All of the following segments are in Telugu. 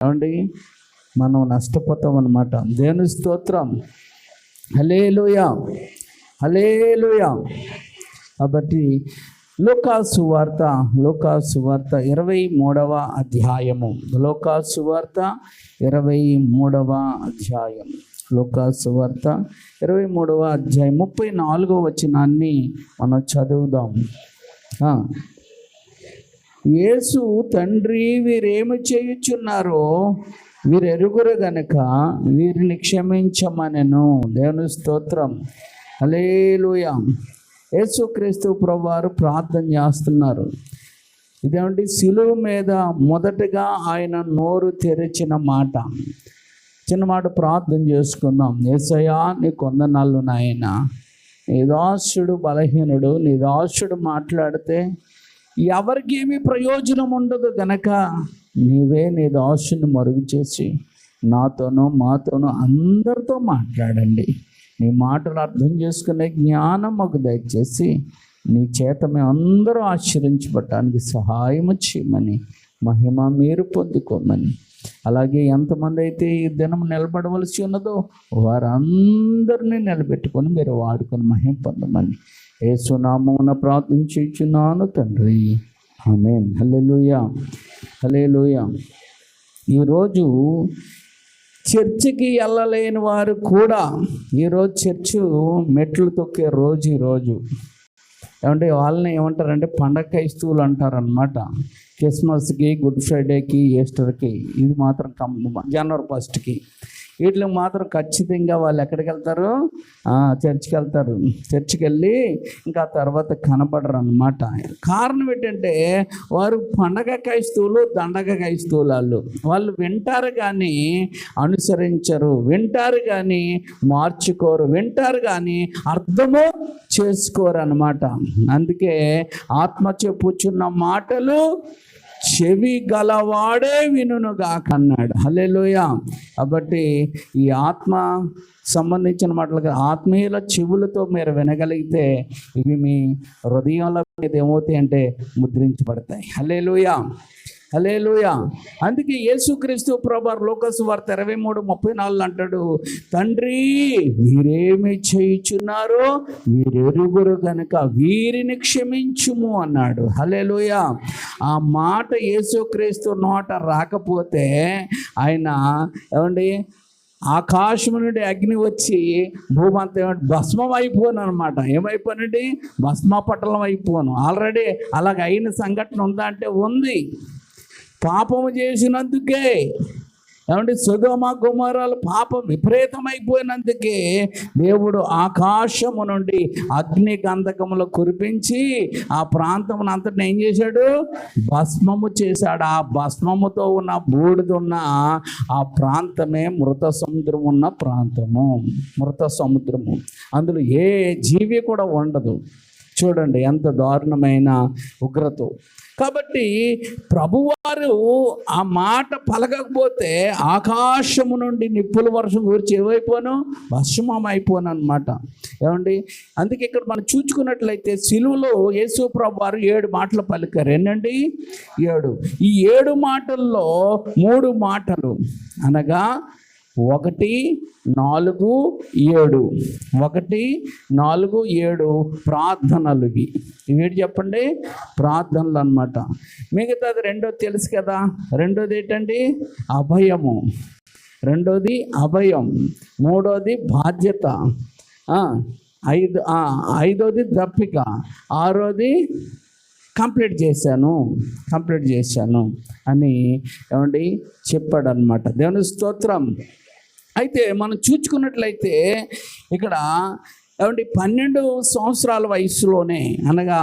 ఏమండి మనం నష్టపోతాం అన్నమాట. దేవుని స్తోత్రం. హల్లెలూయా, హల్లెలూయా. కాబట్టి లూకాసు వార్త 23వ అధ్యాయము, లూకాసు వార్త 23వ అధ్యాయం, లూకాసు వార్త 23వ అధ్యాయం 34వ వచనాన్ని మనం చదువుదాం. యేసు, తండ్రి వీరేమి చేయుచున్నారో వీరు ఎరుగురు గనుక వీరిని క్షమించమనెను. దేవుని స్తోత్రం. హల్లెలూయా. యేసుక్రీస్తు ప్రభువారు ప్రార్థన చేస్తున్నారు. ఇదేంటి, సిలువ మీద మొదటగా ఆయన నోరు తెరిచిన మాట. చిన్న మాట ప్రార్థన చేసుకుందాం. యేసయ్యా నీ కొందనాళ్ళు నాయన, నీ దాసుడు బలహీనుడు, నీ దాసుడు మాట్లాడితే ఎవరికి ఏమీ ప్రయోజనం ఉండదు గనక నీవే నీ దాసుని మరుగు చేసి నాతోనూ మాతోనూ అందరితో మాట్లాడండి. నీ మాటలు అర్థం చేసుకునే జ్ఞానం మాకు దయచేసి నీ చేత మేము అందరూ ఆశ్రయించబడటానికి సహాయం చేయమని, మహిమ మీరు పొందుకోమని, అలాగే ఎంతమంది అయితే ఈ దినం నిలబడవలసి ఉన్నదో వారందరినీ నిలబెట్టుకొని మీరు వాడుకొని మహిమ పొందమని యేసు నామమున ప్రార్థించుచున్నాను తండ్రి, ఆమేన్. హల్లెలూయా, హల్లెలూయా. ఈరోజు చర్చికి వెళ్ళలేని వారు కూడా ఈరోజు చర్చు మెట్లు తొక్కే రోజు ఈరోజు. ఏమంటే వాళ్ళని ఏమంటారంటే పండగ క్రైస్తవులు అంటారనమాట. క్రిస్మస్కి, గుడ్ ఫ్రైడేకి, ఈస్టర్కి, ఇది మాత్రం జనవరి 1కి వీటికి మాత్రం ఖచ్చితంగా వాళ్ళు ఎక్కడికి వెళ్తారు? చర్చికి వెళ్తారు. చర్చికి వెళ్ళి ఇంకా తర్వాత కనపడరు అన్నమాట. కారణం ఏంటంటే వారు పండగ క్రైస్తవులు, దండగ క్రైస్తవులు. వాళ్ళు వింటారు కానీ అనుసరించరు, వింటారు కానీ మార్చుకోరు, వింటారు కానీ అర్థము చేసుకోరు అన్నమాట. అందుకే ఆత్మ చెప్పుచున్న మాటలు చెవి గలవాడే వినుగాక అన్నాడు. హల్లెలూయా. కాబట్టి ఈ ఆత్మ సంబంధించిన మాటలుగా ఆత్మీయుల చెవులతో మీరు వినగలిగితే ఇవి మీ హృదయంలో మీద ఏమవుతాయి అంటే ముద్రించబడతాయి. హల్లెలూయా, హల్లెలూయా. అందుకే యేసుక్రీస్తు ప్రభువారు లూకాసు వార్త 23:34 అంటాడు, తండ్రి వీరేమి చేయుచున్నారో వీరెరుగురు కనుక వీరిని క్షమించుము అన్నాడు. హల్లెలూయా. ఆ మాట యేసుక్రీస్తు నోట రాకపోతే ఆయన ఏమండి ఆకాశం నుండి అగ్ని వచ్చి భూమంతా ఏమంటే భస్మం అయిపోను అనమాట. ఏమైపోనండి? భస్మపటలం అయిపోను. ఆల్రెడీ అలాగ అయిన సంఘటన ఉందా అంటే ఉంది. పాపము చేసినందుకే ఏమంటే సొదొమ గొమొర్రాల పాపం విపరీతమైపోయినందుకే దేవుడు ఆకాశము నుండి అగ్ని గంధకములు కురిపించి ఆ ప్రాంతమును అంతటిని ఏం చేశాడు? భస్మము చేశాడు. ఆ భస్మముతో ఉన్న బూడిదున్న ఆ ప్రాంతమే మృత సముద్రం ఉన్న ప్రాంతము. మృత సముద్రము, అందులో ఏ జీవి కూడా ఉండదు. చూడండి ఎంత దారుణమైన ఉగ్రత. కాబట్టి ప్రభువారు ఆ మాట పలకకపోతే ఆకాశము నుండి నిప్పుల వర్షం గురించి ఏమైపోను? భస్మం అయిపోను అనమాట. ఏమండి, అందుకే ఇక్కడ మనం చూసుకున్నట్లయితే సిలువలో యేసు ప్రభువారు 7 మాటలు పలికారు. ఏంటండి? 7. ఈ 7 మాటల్లో 3 మాటలు అనగా 1, 4, 7. 1, 4, 7 ప్రార్థనలు. ఇవి చెప్పండి, ప్రార్థనలు అన్నమాట. మిగతాది రెండోది తెలుసు కదా. రెండోది ఏంటండి? అభయము. రెండోది అభయం. మూడోది బాధ్యత. 5వది దప్పిక. 6వది కంప్లీట్ చేశాను అని ఏమండి చెప్పాడు అనమాట. దేవుని స్తోత్రం. అయితే మనం చూసుకున్నట్లయితే ఇక్కడ ఏమంటే 12 సంవత్సరాల వయసులోనే, అనగా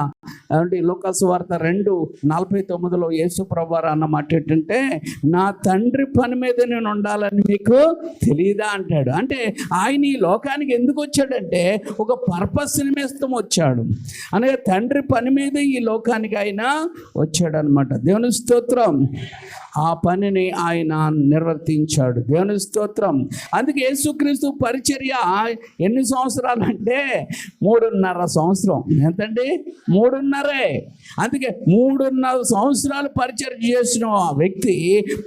ఏమంటే లూకాసు వార్త 2:49 యేసు ప్రభువారు అన్నమాట ఏంటంటే, నా తండ్రి పని మీద నేను ఉండాలని మీకు తెలియదా అంటాడు. అంటే ఆయన ఈ లోకానికి ఎందుకు వచ్చాడంటే ఒక పర్పస్ నిమిత్తం వచ్చాడు. అనగా తండ్రి పని మీద ఈ లోకానికి ఆయన వచ్చాడనమాట. దేవుని స్తోత్రం. ఆ పనిని ఆయన నిర్వర్తించాడు. దేవుని స్తోత్రం. అందుకే యేసుక్రీస్తు పరిచర్య ఎన్ని సంవత్సరాలు అంటే అంటే 3.5 సంవత్సరం. ఎంతండి? 3.5. అందుకే 3.5 సంవత్సరాలు పరిచయం చేసిన ఆ వ్యక్తి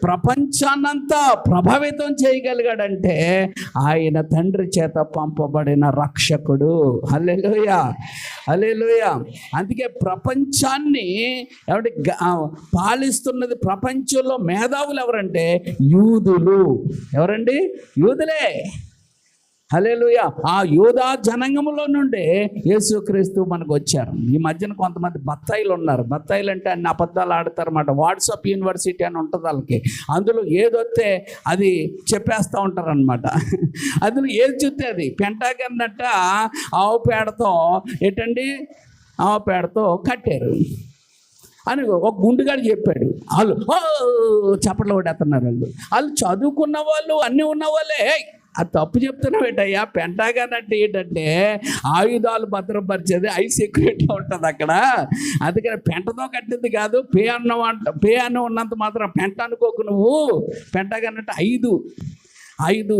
ప్రపంచాన్నంతా ప్రభావితం చేయగలిగాడంటే ఆయన తండ్రి చేత పంపబడిన రక్షకుడు. హల్లెలూయా, హల్లెలూయా. అందుకే ప్రపంచాన్ని పాలిస్తున్నది, ప్రపంచంలో మేధావులు ఎవరంటే యూదులు. ఎవరండి? యూదులే. హల్లెలూయా. ఆ యూదా జనాంగంలో నుండే యేసుక్రీస్తు మనకు వచ్చారు. ఈ మధ్యన కొంతమంది బత్తాయిలు ఉన్నారు. బత్తాయిలు అంటే అన్ని అబద్ధాలు ఆడతారన్నమాట. వాట్సాప్ యూనివర్సిటీ అని ఉంటుంది వాళ్ళకి. అందులో ఏదొస్తే అది చెప్పేస్తూ ఉంటారనమాట. అందులో ఏది చూస్తే అది పెంటాగన్నట్ట ఆవు పేడతో ఏంటండి, ఆవు పేడతో కట్టారు అని ఒక గుండుగాడు చెప్పాడు. వాళ్ళు చప్పట్లు కొట్టేస్తున్నారు. వాళ్ళు చదువుకున్న వాళ్ళు, అన్నీ ఉన్న వాళ్ళే. అది తప్పు చెప్తున్నావు ఏంటయ్యా? పెంటాగన్ అంటే ఏంటంటే ఆయుధాలు భద్రపరిచేది, హై సెక్యూరిటీ ఉంటుంది అక్కడ. అందుకని పెంటతో కట్టింది కాదు. పే అన్నం ఉన్నంత మాత్రం పెంట అనుకోకు నువ్వు. పెంటాగన్ అంటే 5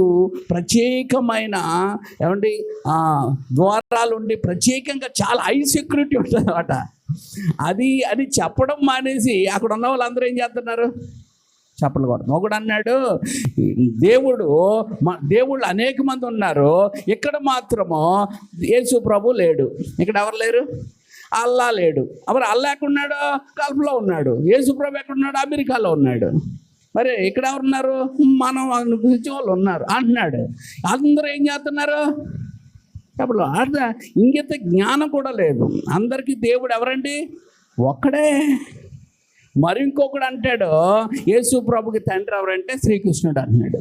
ప్రత్యేకమైన ద్వారాలు ఉండి ప్రత్యేకంగా చాలా హై సెక్యూరిటీ ఉంటుంది అన్నమాట. అది చెప్పడం మానేసి అక్కడ ఉన్న వాళ్ళందరూ ఏం చేస్తున్నారు? చప్పలు కొడతాం. ఒకడు అన్నాడు, దేవుళ్ళు అనేక మంది ఉన్నారు, ఇక్కడ మాత్రము యేసు ప్రభు లేడు. ఇక్కడ ఎవరు లేరు? అల్లా లేడు. మరి అల్లా ఎక్కడున్నాడు? గల్ఫ్లో ఉన్నాడు. యేసు ప్రభు ఎక్కడున్నాడు? అమెరికాలో ఉన్నాడు. మరి ఇక్కడ ఎవరున్నారు? మనం వాళ్ళు ఉన్నారు అంటున్నాడు. అందరూ ఏం చేస్తున్నారు? చప్పలు. ఇంకెంత జ్ఞానం కూడా లేదు. అందరికీ దేవుడు ఎవరండి? ఒక్కడే. మరి ఇంకొకడు అంటాడు, యేసు ప్రభుకి తండ్రి ఎవరంటే శ్రీకృష్ణుడు అంటున్నాడు.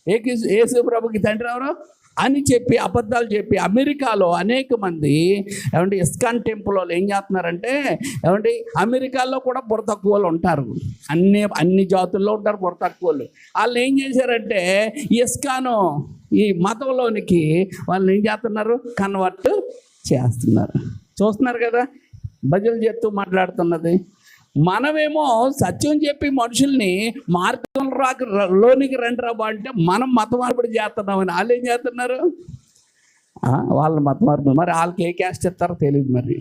యేసు ప్రభుకి తండ్రి ఎవరు అని చెప్పి అబద్ధాలు చెప్పి అమెరికాలో అనేక మంది ఇస్కాన్ టెంపుల్ వాళ్ళు ఏం చేస్తున్నారంటే అమెరికాలో కూడా బుర్ర తక్కువ వాళ్ళు ఉంటారు. అన్ని జాతుల్లో ఉంటారు బుర్ర తక్కువ వాళ్ళు. వాళ్ళు ఏం చేశారంటే ఇస్కాను ఈ మతంలోనికి వాళ్ళు ఏం చేస్తున్నారు? కన్వర్ట్ చేస్తున్నారు. చూస్తున్నారు కదా భజనలు చెప్తూ మాట్లాడుతున్నది. మనమేమో సత్యం చెప్పి మనుషుల్ని లోనికి రండి రాబా అంటే మనం మత మార్పిడి చేస్తున్నామని వాళ్ళు ఏం చేస్తున్నారు? వాళ్ళ మత మార్పిడి. మరి వాళ్ళకి ఏ క్యాస్ట్ ఇస్తారో తెలియదు. మరి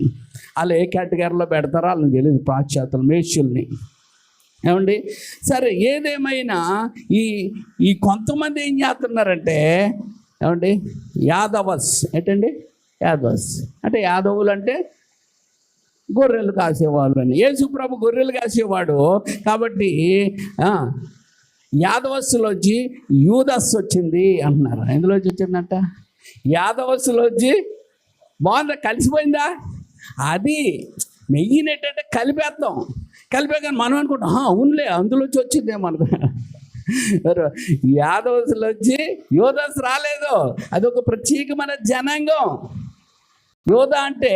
వాళ్ళు ఏ కేటగిరీలో పెడతారో వాళ్ళని తెలియదు. పాశ్చాత్యులు, మేష్యుల్ని. సరే, ఏదేమైనా ఈ కొంతమంది ఏం చేస్తున్నారంటే యాదవస్. ఏంటండి యాదవస్ అంటే? యాదవులు అంటే గొర్రెలు కాసేవాళ్ళు అని. యేసు ప్రభు గొర్రెలు కాసేవాడు కాబట్టి యాదవస్సులోంచి యూదస్ వచ్చింది అంటున్నారు. ఎందులోంచి వచ్చిందంట? యాదవస్సులోంచి. బాగుందా? కలిసిపోయిందా? అది మెయిన్ ఏంటంటే కలిపేద్దాం. కలిపేగానే మనం అనుకుంటాం అవునులే అందులోంచి వచ్చిందేమో అనుకున్నా. యాదవస్సులోంచి యూదస్ రాలేదు. అదొక ప్రత్యేకమైన జనాంగం. యోధా అంటే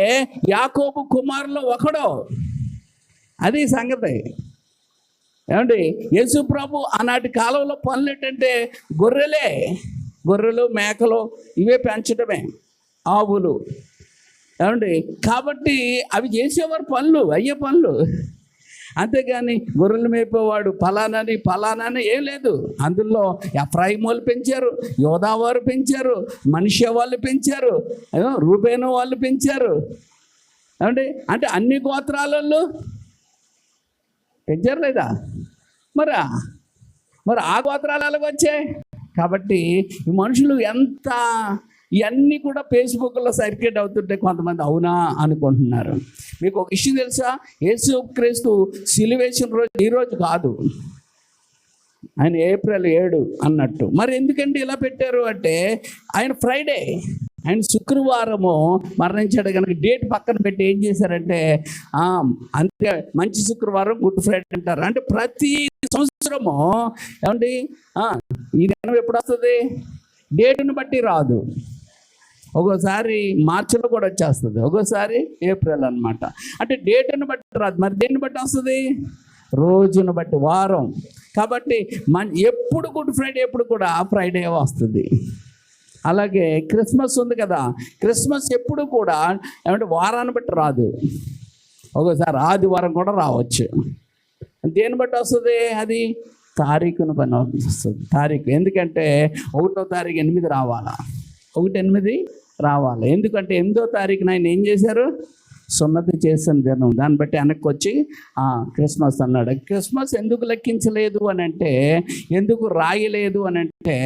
యాకోబు కుమారులో ఒకడు. అది సంగతి. యేసు ప్రభు ఆనాటి కాలంలో పనులు ఏంటంటే గొర్రెలు మేకలు ఇవే పెంచడమే, ఆవులు. కాబట్టి అవి చేసేవారు పనులు, అయ్యే పనులు. అంతేగాని గొర్రెలు మేపేవాడు ఫలానాని ఏం లేదు. అందులో ఎఫ్రాయిం వాళ్ళు పెంచారు, యోధా వారు పెంచారు, మనిషి వాళ్ళు పెంచారు, రూబేను వాళ్ళు పెంచారు. అంటే అన్ని గోత్రాలలో పెంచారు లేదా? మరి ఆ గోత్రాలు ఎలాగ వచ్చాయి? కాబట్టి ఈ మనుషులు ఇవన్నీ కూడా ఫేస్బుక్లో సర్క్యులేట్ అవుతుంటే కొంతమంది అవునా అనుకుంటున్నారు. మీకు ఒక విషయం తెలుసా? యేసుక్రీస్తు సిలువేసిన రోజు ఈరోజు కాదు, ఆయన ఏప్రిల్ 7 అన్నట్టు. మరి ఎందుకంటే ఇలా పెట్టారు అంటే ఆయన ఫ్రైడే, ఆయన శుక్రవారము మరణించాడు కనుక డేట్ పక్కన పెట్టి ఏం చేశారంటే అంతే మంచి శుక్రవారం, గుడ్ ఫ్రైడే అంటారు. అంటే ప్రతి సంవత్సరము ఈ దినం ఎప్పుడు వస్తుంది? డేటును బట్టి రాదు. ఒక్కోసారి మార్చిలో కూడా వచ్చేస్తుంది, ఒక్కోసారి ఏప్రిల్ అన్నమాట. అంటే డేటును బట్టి రాదు. మరి దేన్ని బట్టి వస్తుంది? రోజును బట్టి, వారం. కాబట్టి ఎప్పుడు గుడ్ ఫ్రైడే ఎప్పుడు కూడా ఫ్రైడే వస్తుంది. అలాగే క్రిస్మస్ ఉంది కదా, క్రిస్మస్ ఎప్పుడు కూడా వారాన్ని బట్టి రాదు, ఒక్కోసారి ఆదివారం కూడా రావచ్చు. దేన్ని బట్టి వస్తుంది? అది తారీఖును పని వస్తుంది. తారీఖు ఎందుకంటే 1వ తారీఖు 8 రావాలా, 1/8 రావాలి. ఎందుకంటే 8వ తారీఖున ఆయన ఏం చేశారు? సున్నతి చేసిన దినం. దాన్ని బట్టి వెనక్కి వచ్చి క్రిస్మస్ అన్నాడు. క్రిస్మస్ ఎందుకు లెక్కించలేదు అని అంటే, ఎందుకు రాయలేదు అని అంటే,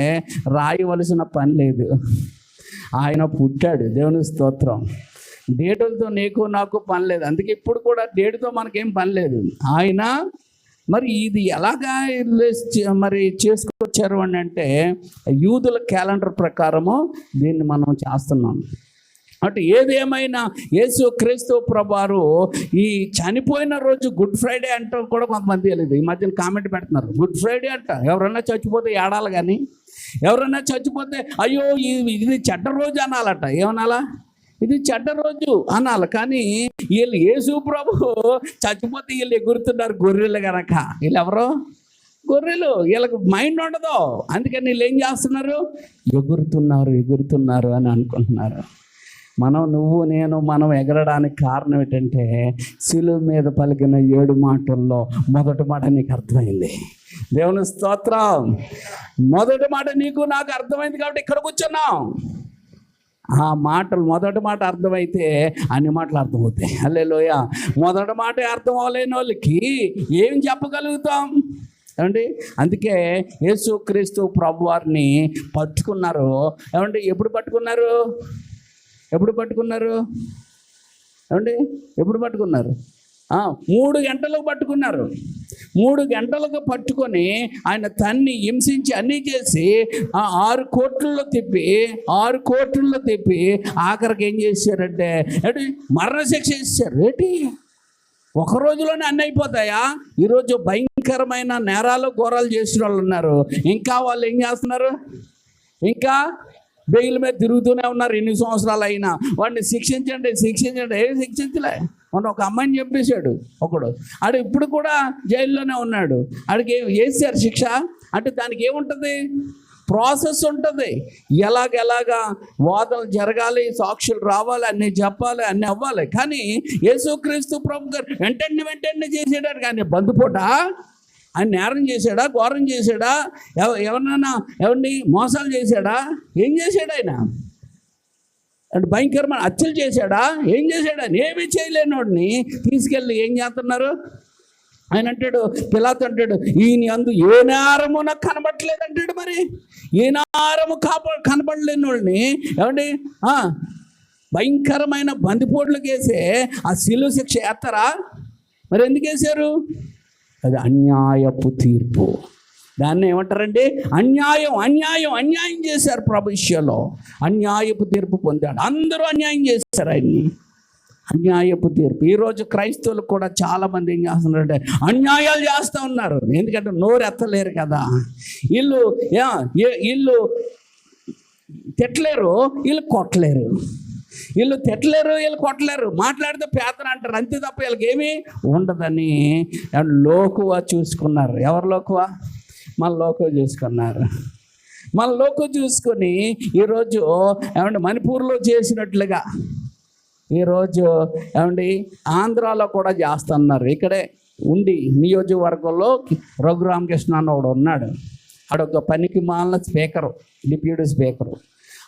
రాయవలసిన పని లేదు. ఆయన పుట్టాడు. దేవుని స్తోత్రం. డేటులతో నీకు నాకు పని లేదు. అందుకే ఇప్పుడు కూడా డేటుతో మనకేం పని లేదు. ఆయన మరి ఇది ఎలాగా మరి చేసుకొచ్చారు అని అంటే, యూదుల క్యాలెండర్ ప్రకారము దీన్ని మనం చేస్తున్నాం. అంటే ఏదేమైనా యేసు క్రీస్తు ప్రభువారు ఈ చనిపోయిన రోజు గుడ్ ఫ్రైడే అంటారు కూడా కొంతమంది తెలియదు. ఈ మధ్యన కామెంట్ పెడుతున్నారు, గుడ్ ఫ్రైడే అంట. ఎవరన్నా చచ్చిపోతే ఏడాలి, కానీ ఎవరన్నా చచ్చిపోతే అయ్యో ఇది చెడ్డ రోజు అనాలట. ఏమనాలా? ఇది చెడ్డ రోజు అనాలి. కానీ వీళ్ళు యేసు ప్రభు చచ్చిపోతే వీళ్ళు ఎగురుతున్నారు, గొర్రెలు కనుక. వీళ్ళు ఎవరో గొర్రెలు, వీళ్ళకి మైండ్ ఉండదు. అందుకని వీళ్ళు ఏం చేస్తున్నారు? ఎగురుతున్నారు అని అనుకుంటున్నారు. నువ్వు నేను ఎగరడానికి కారణం ఏంటంటే, శిలువ మీద పలికిన 7 మాటల్లో మొదటి మాట నీకు అర్థమైంది. దేవుని స్తోత్రం. మొదటి మాట నీకు నాకు అర్థమైంది కాబట్టి ఇక్కడ కూర్చున్నాం. ఆ మాటలు మొదటి మాట అర్థమైతే అన్ని మాటలు అర్థమవుతాయి. హల్లెలూయా. మొదటి మాట అర్థం అవ్వలేని వాళ్ళకి ఏం చెప్పగలుగుతాం ఏమండి? అందుకే యేసుక్రీస్తు ప్రభువారిని పట్టుకున్నారు. ఏమండి? ఎప్పుడు పట్టుకున్నారు? ఏమండి? ఎప్పుడు పట్టుకున్నారు? 3 గంటలకు పట్టుకున్నారు. 3 గంటలకు పట్టుకొని ఆయన తన్ని హింసించి అన్నీ చేసి 6 కోట్లలో తిప్పి ఆఖరికి ఏం చేశారంటే మరణశిక్ష ఇచ్చారు. ఏంటి? ఒక రోజులోనే అన్నీ అయిపోతాయా? ఈరోజు భయంకరమైన నేరాలు ఘోరాలు చేసిన వాళ్ళు ఉన్నారు. ఇంకా వాళ్ళు ఏం చేస్తున్నారు? ఇంకా బెయిల్ మీద తిరుగుతూనే ఉన్నారు. ఎన్ని సంవత్సరాలు అయినా వాడిని శిక్షించండి. ఏం శిక్షించలే. మొన్న ఒక అమ్మాయిని చెప్పేశాడు ఒకడు. ఆడు ఇప్పుడు కూడా జైల్లోనే ఉన్నాడు. ఆడికి వేసారు శిక్ష. అంటే దానికి ఏముంటుంది? ప్రాసెస్ ఉంటుంది. ఎలాగా వాదనలు జరగాలి, సాక్షులు రావాలి, అన్నీ చెప్పాలి, అన్నీ అవ్వాలి. కానీ యేసుక్రీస్తు ప్రభు గారు వెంటనే చేసేటారు. కానీ బంధుపోట ఆయన నేరం చేశాడా? ఘోరం చేశాడా? ఎవరిని మోసాలు చేశాడా? ఏం చేశాడు ఆయన? అంటే భయంకరమైన హత్యలు చేశాడా? ఏం చేశాడు? ఆయన ఏమీ చేయలేనోడిని తీసుకెళ్ళి ఏం చేస్తున్నారు? ఆయన అంటాడు, పిలాతు అంటాడు, ఈయన అందు ఏ నేరము నాకు కనబడట్లేదు అంటాడు. మరి ఏ నేరము కనబడలేని వాళ్ళని ఏమండి భయంకరమైన బందిపోట్లకు వేసే ఆ శిలువ శిక్ష వేస్తారా? మరి ఎందుకు వేశారు? అది అన్యాయపు తీర్పు. దాన్ని ఏమంటారండి? అన్యాయం చేశారు. ప్రభుత్వంలో అన్యాయపు తీర్పు పొందాడు. అందరూ అన్యాయం చేశారు ఆయన్ని. అన్యాయపు తీర్పు. ఈరోజు క్రైస్తవులు కూడా చాలామంది ఏం చేస్తున్నారంటే అన్యాయాలు చేస్తూ ఉన్నారు. ఎందుకంటే నోరు ఎత్తలేరు కదా. వీళ్ళు తిట్టలేరు, వీళ్ళు కొట్టలేరు. వీళ్ళు కొట్టలేరు, మాట్లాడితే పేదన అంటారు. అంతే తప్ప వీళ్ళకి ఏమీ ఉండదని లోకువ చూసుకున్నారు. ఎవరు లోకువ? మన లోకువ చూసుకున్నారు. మన లోకువ చూసుకొని ఈరోజు ఏమంటే మణిపూర్లో చేసినట్లుగా ఈరోజు ఏమండి ఆంధ్రాలో కూడా చేస్తున్నారు. ఇక్కడే ఉండి నియోజకవర్గంలో రఘురామకృష్ణ అని ఒకడు ఉన్నాడు. ఆడొక పనికి మాలిన స్పీకరు, డిప్యూటీ స్పీకరు.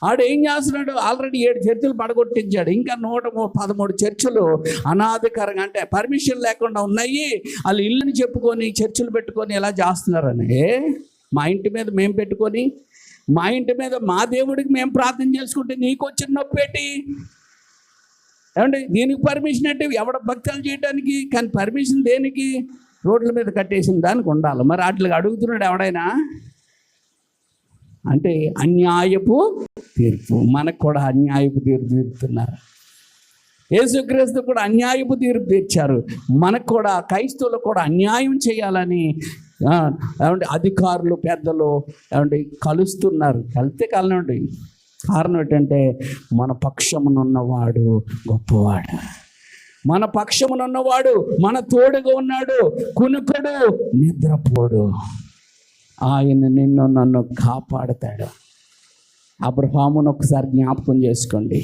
ఆడు ఏం చేస్తున్నాడు? ఆల్రెడీ 7 చర్చిలు పడగొట్టించాడు. ఇంకా 113 చర్చిలు అనాధికారంగా, అంటే పర్మిషన్ లేకుండా ఉన్నాయి. వాళ్ళు ఇల్లుని చెప్పుకొని చర్చిలు పెట్టుకొని ఎలా చేస్తున్నారని, మా ఇంటి మీద మేము పెట్టుకొని, మా ఇంటి మీద మా దేవుడికి మేము ప్రార్థన చేసుకుంటే నీకు వచ్చిన నొప్పేటి? ఏమండి? దీనికి పర్మిషన్ అంటే ఎవడ భక్తులు చేయడానికి, కానీ పర్మిషన్ దేనికి? రోడ్ల మీద కట్టేసిన దానికి ఉండాలి. మరి వాటికి అడుగుతున్నాడు ఎవడైనా? అంటే అన్యాయపు తీర్పు. మనకు కూడా అన్యాయపు తీర్పు తీరుతున్నారు. యేసుక్రీస్తు కూడా అన్యాయపు తీర్పు తీర్చారు. మనకు కూడా క్రైస్తవులు కూడా అన్యాయం చేయాలని ఏమంటే అధికారులు పెద్దలు ఏమంటే కలుస్తున్నారు. కలిస్తే కలనండి. కారణం ఏంటంటే మన పక్షమునున్నవాడు గొప్పవాడు. మన పక్షమునున్నవాడు మన తోడుగా ఉన్నాడు. కునుకడు, నిద్రపోడు. ఆయన నిన్ను నన్ను కాపాడుతాడు. అబ్రహామును ఒకసారి జ్ఞాపకం చేసుకోండి.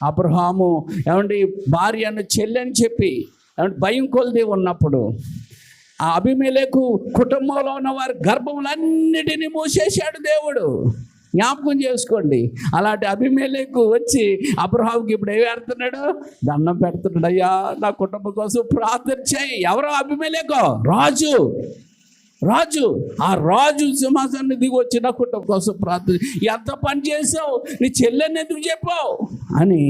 అబ్రహాము ఏమండి భార్యను చెల్లని చెప్పి ఏమంటే భయం కొలిది ఉన్నప్పుడు అబీమెలెకు కుటుంబంలో ఉన్న వారి గర్భములన్నిటినీ మూసేశాడు దేవుడు. జ్ఞాపకం చేసుకోండి. అలాంటి అబీమెలెకు వచ్చి అబ్రహాముకి ఇప్పుడు ఏమి పెడుతున్నాడు? దండం పెడుతున్నాడు. అయ్యా నా కుటుంబం కోసం ప్రార్థన చేయి. ఎవరో అబీమెలెకు? రాజు. ఆ రాజు సింహాసనాన్ని దిగి వచ్చి నా కుటుంబం కోసం ప్రార్థన, ఎంత పని చేసావు, నీ చెల్లెని ఎందుకు చెప్పావు అని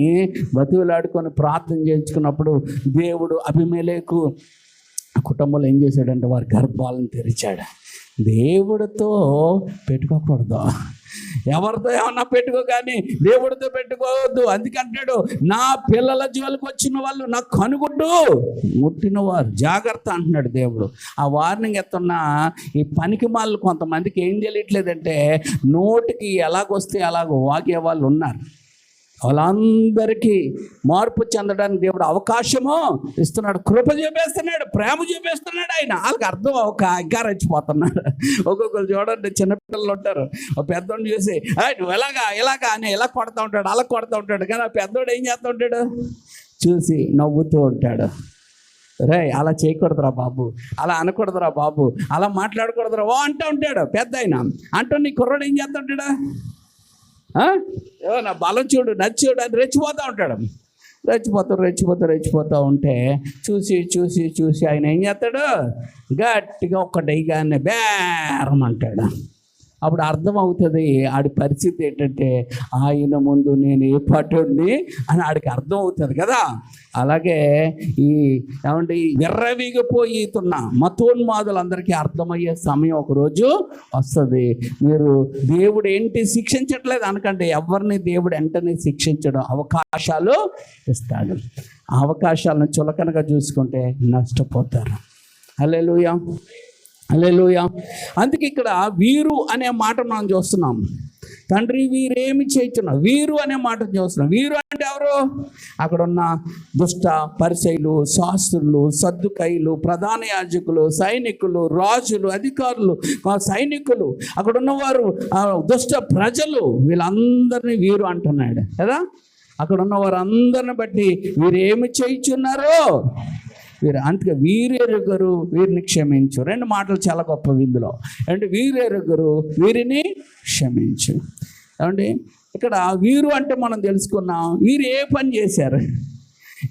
బతుకులాడుకొని ప్రార్థన చేయించుకున్నప్పుడు దేవుడు అబీమెలెకు కుటుంబంలో ఏం చేశాడంటే వారి గర్భాలను తెరిచాడు. దేవుడితో పెట్టుకోకూడదు, ఎవరితో ఏమన్నా పెట్టుకో, కానీ దేవుడితో పెట్టుకోవద్దు. అందుకంటాడు, నా పిల్లల జోలికి వచ్చిన వాళ్ళు నా కనుగుడ్డు ముట్టినవారు జాగ్రత్త అంటున్నాడు దేవుడు. ఆ వార్నింగ్ ఎత్తున్నా ఈ పనికి మాలు కొంతమందికి ఏం తెలియట్లేదంటే, నోటికి ఎలాగొస్తే అలాగ వాగే వాళ్ళు ఉన్నారు. వాళ్ళందరికీ మార్పు చెందడానికి దేవుడు అవకాశము ఇస్తున్నాడు, కృప చూపేస్తున్నాడు, ప్రేమ చూపేస్తున్నాడు. ఆయన వాళ్ళకి అర్థం ఇంకా రెచ్చిపోతున్నాడు. ఒక్కొక్కరు చూడండి, చిన్నపిల్లలు ఉంటారు, ఒక పెద్దోడిని చూసి నువ్వు ఇలాగా అని ఇలా కొడతా ఉంటాడు, అలా కొడతా ఉంటాడు. కానీ ఆ పెద్దోడు ఏం చేస్తూ ఉంటాడు? చూసి నవ్వుతూ ఉంటాడు. రే అలా చేయకూడదురా బాబు, అలా అనకూడదురా బాబు, అలా మాట్లాడకూడదురా అంటూ ఉంటాడు. పెద్ద ఆయన అంటూ నీ కుర్రాడు ఏం చేస్తూ ఉంటాడు? నా బలం చూడు, నచ్చోడు అని రెచ్చిపోతూ ఉంటాడు. రెచ్చిపోతూ ఉంటే చూసి ఆయన ఏం చేస్తాడు? గట్టిగా ఒక్క డైగానే బేరమంటాడు. అప్పుడు అర్థమవుతుంది ఆడి పరిస్థితి ఏంటంటే, ఆయన ముందు నేను ఏ పాటోడిని అని ఆడికి అర్థం అవుతుంది కదా. అలాగే ఏమంటే విర్రవీగిపోతున్న మతోన్మాదులందరికీ అర్థమయ్యే సమయం ఒకరోజు వస్తుంది. మీరు దేవుడు ఏంటి శిక్షించట్లేదు అనకండి, ఎవరిని దేవుడు వెంటనే శిక్షించడం, అవకాశాలు ఇస్తాడు. ఆ అవకాశాలను చులకనగా చూసుకుంటే నష్టపోతారు. హల్లెలూయా. అందుకే ఇక్కడ వీరు అనే మాట మనం చూస్తున్నాం. తండ్రి వీరేమి చేస్తున్నా, వీరు అనే మాట చూస్తున్నాం. వీరు అంటే ఎవరు? అక్కడ ఉన్న దుష్ట పరిసయ్యులు, శాస్త్రులు, సద్దుకయ్యులు, ప్రధాన యాజకులు, సైనికులు, రాజులు, అధికారులు, సైనికులు, అక్కడ ఉన్నవారు దుష్ట ప్రజలు, వీళ్ళందరినీ వీరు అంటున్నాడు కదా. అక్కడ ఉన్నవారు అందరిని బట్టి వీరేమి చేయుచున్నారో వీరు, అందుకే వీరెరుగరు వీరిని క్షమించు. రెండు మాటలు చాలా గొప్పవి ఇందులో. అంటే వీరెరుగరు వీరిని క్షమించు. ఏమండి ఇక్కడ వీరు అంటే మనం తెలుసుకున్నాం, వీరు ఏ పని చేశారు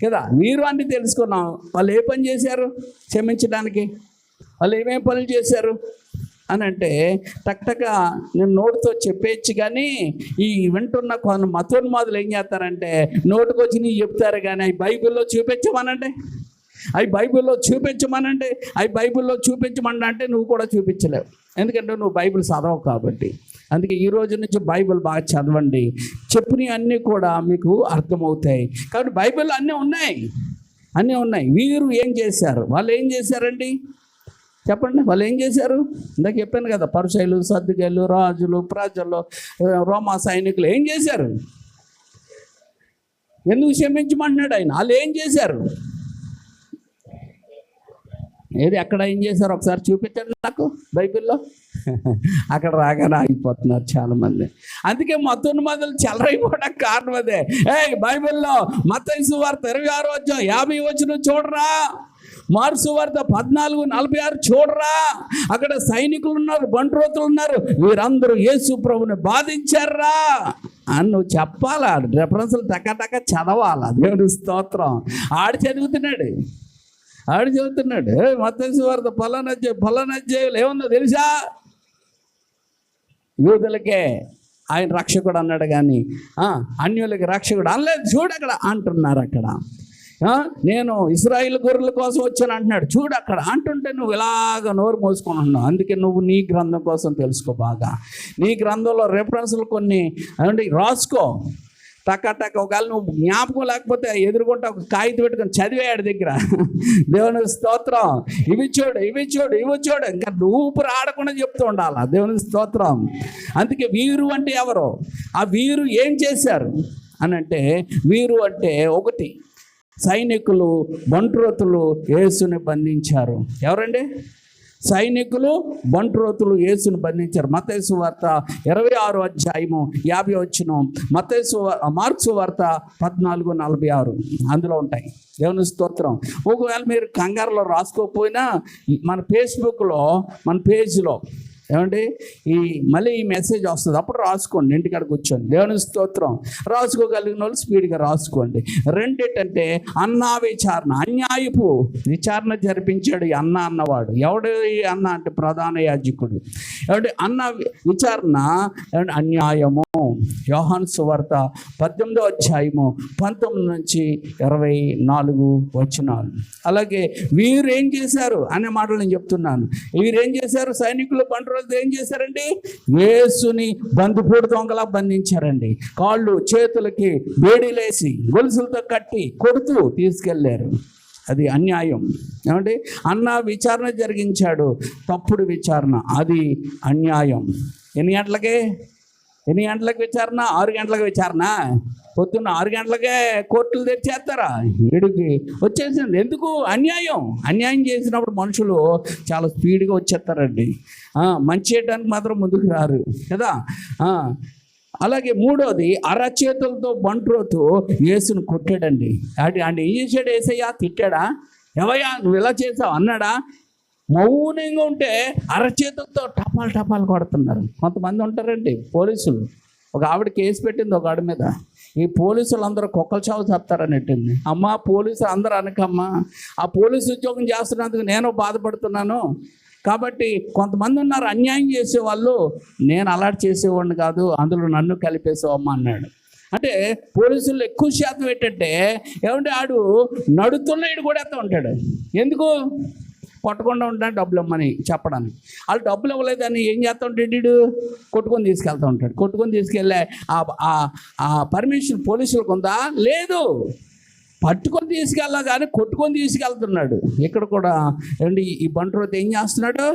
కదా. వీరు అంటే తెలుసుకున్నాం, వాళ్ళు ఏ పని చేశారు క్షమించడానికి, వాళ్ళు ఏమేమి పనులు చేశారు అని అంటే టక్టగా నేను నోటితో చెప్పేయచ్చు. కానీ ఈ వింటున్న కొన్ని మతోన్మాదులు ఏం చేస్తారంటే, నోటికొచ్చి నీ చెప్తారు కానీ అవి బైబిల్లో చూపించమనండి, అవి బైబిల్లో చూపించమంటే నువ్వు కూడా చూపించలేవు, ఎందుకంటే నువ్వు బైబిల్ చదవవు కాబట్టి. అందుకే ఈ రోజు నుంచి బైబిల్ బాగా చదవండి, చెప్పినవి అన్నీ కూడా మీకు అర్థమవుతాయి. కాబట్టి బైబిల్ అన్నీ ఉన్నాయి. వీరు ఏం చేశారు? వాళ్ళు ఏం చేశారండి చెప్పండి. వాళ్ళు ఏం చేశారు? ఇందాక చెప్పాను కదా, పరిసయ్యులు, సద్దుకయ్యులు, రాజులు, ప్రజలు, రోమా సైనికులు ఏం చేశారు? ఎందుకు క్షమించమంటున్నాడు ఆయన? వాళ్ళు ఏం చేశారు? ఏది ఎక్కడ ఏం చేశారు ఒకసారి చూపించండి నాకు బైబిల్లో. అక్కడ రాగానే ఆగిపోతున్నారు చాలామంది. అందుకే మతోన్మాదులు చెలరైపోవడానికి కారణం అదే. బైబిల్లో మత్తయి సువార్త 26:50 చూడరా, మార్కు సువార్త 14:46 చూడరా, అక్కడ సైనికులు ఉన్నారు, బంట్రోతులు ఉన్నారు, వీరందరూ యేసు ప్రభుని బాధించారా అని నువ్వు చెప్పాలా. రెఫరెన్స్లు టక చదవాలా. దేవుని స్తోత్రం. ఆడు చదువుతున్నాడు మత్తయి సువార్త ఫలానా అధ్యాయులు ఏముందో తెలుసా? యూదులకే ఆయన రక్షకుడు అన్నాడు కానీ అన్యులకి రక్షకుడు అనలేదు. చూడు అక్కడ అంటున్నారు. అక్కడ నేను ఇశ్రాయేలు గొర్రెల కోసం వచ్చాను అంటున్నాడు. చూడు అక్కడ అంటుంటే నువ్వు ఇలాగ నోరు మోసుకొని ఉన్నావు. అందుకే నువ్వు నీ గ్రంథం కోసం తెలుసుకో బాగా. నీ గ్రంథంలో రెఫరెన్స్లు కొన్ని రాసుకో టక. ఒకవేళ నువ్వు జ్ఞాపకం లేకపోతే ఎదురుకుంటా ఒక కాగితం పెట్టుకొని చదివేయాడు దగ్గర. దేవుని స్తోత్రం. ఇవి చూడు ఇంకా ఊపిరి ఆడకుండా చెప్తూ ఉండాలి. దేవుని స్తోత్రం. అందుకే వీరు అంటే ఎవరు? ఆ వీరు ఏం చేశారు అని అంటే, వీరు అంటే ఒకటి సైనికులు, బంట్రోతులు యేసుని బంధించారు. ఎవరండి? సైనికులు, బంట్రోతులు యేసును బంధించారు. మత్తయి సువార్త 26:50, మార్కు సువార్త 14:46 అందులో ఉంటాయి. దేవుని స్తోత్రం. ఒకవేళ మీరు కంగారులో రాసుకోకపోయినా మన ఫేస్బుక్లో, మన పేజ్లో ఏమండి మళ్ళీ ఈ మెసేజ్ వస్తుంది, అప్పుడు రాసుకోండి ఇంటికాడ కూర్చోండి. దేవుని స్తోత్రం. రాసుకోగలిగిన వాళ్ళు స్పీడ్గా రాసుకోండి. రెండేంటంటే అన్నా విచారణ, అన్యాయపు విచారణ జరిపించాడు ఈ అన్న అన్నవాడు. ఎవడు ఈ అన్న అంటే ప్రధాన యాజకుడు. ఏమంటే అన్న విచారణ ఏమంటే అన్యాయము. యోహాను సువార్త 18వ అధ్యాయము 19 నుంచి 24 వచనాలు. అలాగే వీరేం చేశారు అనే మాటలు నేను చెప్తున్నాను. వీరేం చేశారు? సైనికులు బంటు ఏం చేశారండి? యేసుని బందిపోటు దొంగలా బంధించారండి. కాళ్ళు చేతులకి బేడీలేసి గొలుసులతో కట్టి కొడుతూ తీసుకెళ్లారు. అది అన్యాయం. ఏమంటే అన్న విచారణ జరిగించాడు, తప్పుడు విచారణ, అది అన్యాయం. ఎన్ని గంటలకి విచారణ? 6 గంటలకు విచారణ. పొద్దున్న 6 గంటలకే కోర్టులు తెరిచేస్తారా? 7కి వచ్చేసింది. ఎందుకు? అన్యాయం చేసినప్పుడు మనుషులు చాలా స్పీడ్గా వచ్చేస్తారండి. మంచి చేయడానికి మాత్రం ముందుకు రారు కదా. అలాగే మూడోది, అరచేతులతో బంట్రోతు యేసును కొట్టాడండి. అంటే ఏం చేశాడు? యేసయ్య తిట్టాడా? ఎవయ్యా నువ్వు ఇలా చేసావు అన్నాడా? మౌనంగా ఉంటే అరచేతులతో టపాలు కొడుతున్నారు. కొంతమంది ఉంటారండి పోలీసులు. ఒక ఆవిడ కేసు పెట్టింది ఒక ఆవిడ మీద. ఈ పోలీసులు అందరూ కుక్కల చావు చెప్తారనట్టింది. అమ్మ పోలీసు అందరూ అనకమ్మా, ఆ పోలీసు ఉద్యోగం చేస్తున్నందుకు నేను బాధపడుతున్నాను. కాబట్టి కొంతమంది ఉన్నారు అన్యాయం చేసేవాళ్ళు, నేను అలాంటి చేసేవాడిని కాదు, అందులో నన్ను కలిపేసావమ్మా అన్నాడు. అంటే పోలీసులు ఎక్కువ శాతం ఏంటంటే ఏమంటే ఆడు నడుతున్నాడు కూడా ఎత్తా ఉంటాడు. ఎందుకు? కొట్టకుండా ఉంటాడు డబ్బులు ఇమ్మని చెప్పడానికి. వాళ్ళు డబ్బులు ఇవ్వలేదని ఏం చేస్తూ ఉంటాడు? కొట్టుకొని తీసుకెళ్తూ ఉంటాడు. కొట్టుకొని తీసుకెళ్ళే ఆ పర్మిషన్ పోలీసులకు ఉందా? లేదు. పట్టుకొని తీసుకెళ్ళా కానీ కొట్టుకొని తీసుకెళ్తున్నాడు. ఇక్కడ కూడా ఏమండి ఈ బంట్రోతు ఏం చేస్తున్నాడు?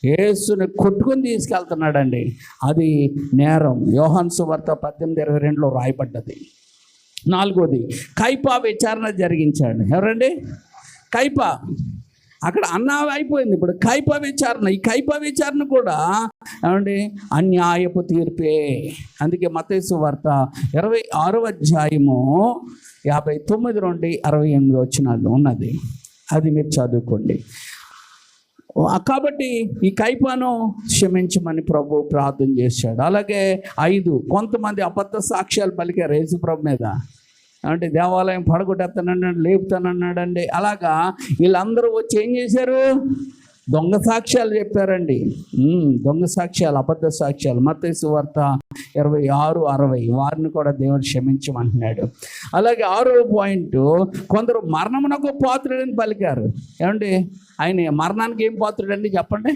యేసుని కొట్టుకొని తీసుకెళ్తున్నాడండి. అది నేరం. యోహాను సువార్త 18:22 రాయబడ్డది. 4వది, కైపా విచారణ జరిగించాడు. ఎవరండి? కైపా. అక్కడ అన్న అయిపోయింది, ఇప్పుడు కైపా విచారణ. ఈ కైపా విచారణ కూడా ఏమండి అన్యాయపు తీర్పే. అందుకే మత్తయి సువార్త 26వ అధ్యాయము 59 నుండి 68 వచనాలు ఉన్నది. అది మీరు చదువుకోండి. కాబట్టి ఈ కైపాను క్షమించమని ప్రభు ప్రార్థన చేశాడు. అలాగే 5, కొంతమంది అబద్ధ సాక్ష్యాలు పలికారు యేసు ప్రభు మీద. అంటే దేవాలయం పడగొట్టేస్తానన్నాడు, లేపుతానన్నాడండి. అలాగా వీళ్ళందరూ వచ్చి ఏం చేశారు? దొంగ సాక్ష్యాలు చెప్పారండి. దొంగ సాక్ష్యాలు, అబద్ధ సాక్ష్యాలు. మత్తయి సువార్త 26:60 వారిని కూడా దేవుడు క్షమించమంటున్నాడు. అలాగే 6వ పాయింట్, కొందరు మరణమునకు పాత్రుడని పలికారు. ఏమండి ఆయన మరణానికి ఏం పాత్రుడండి చెప్పండి?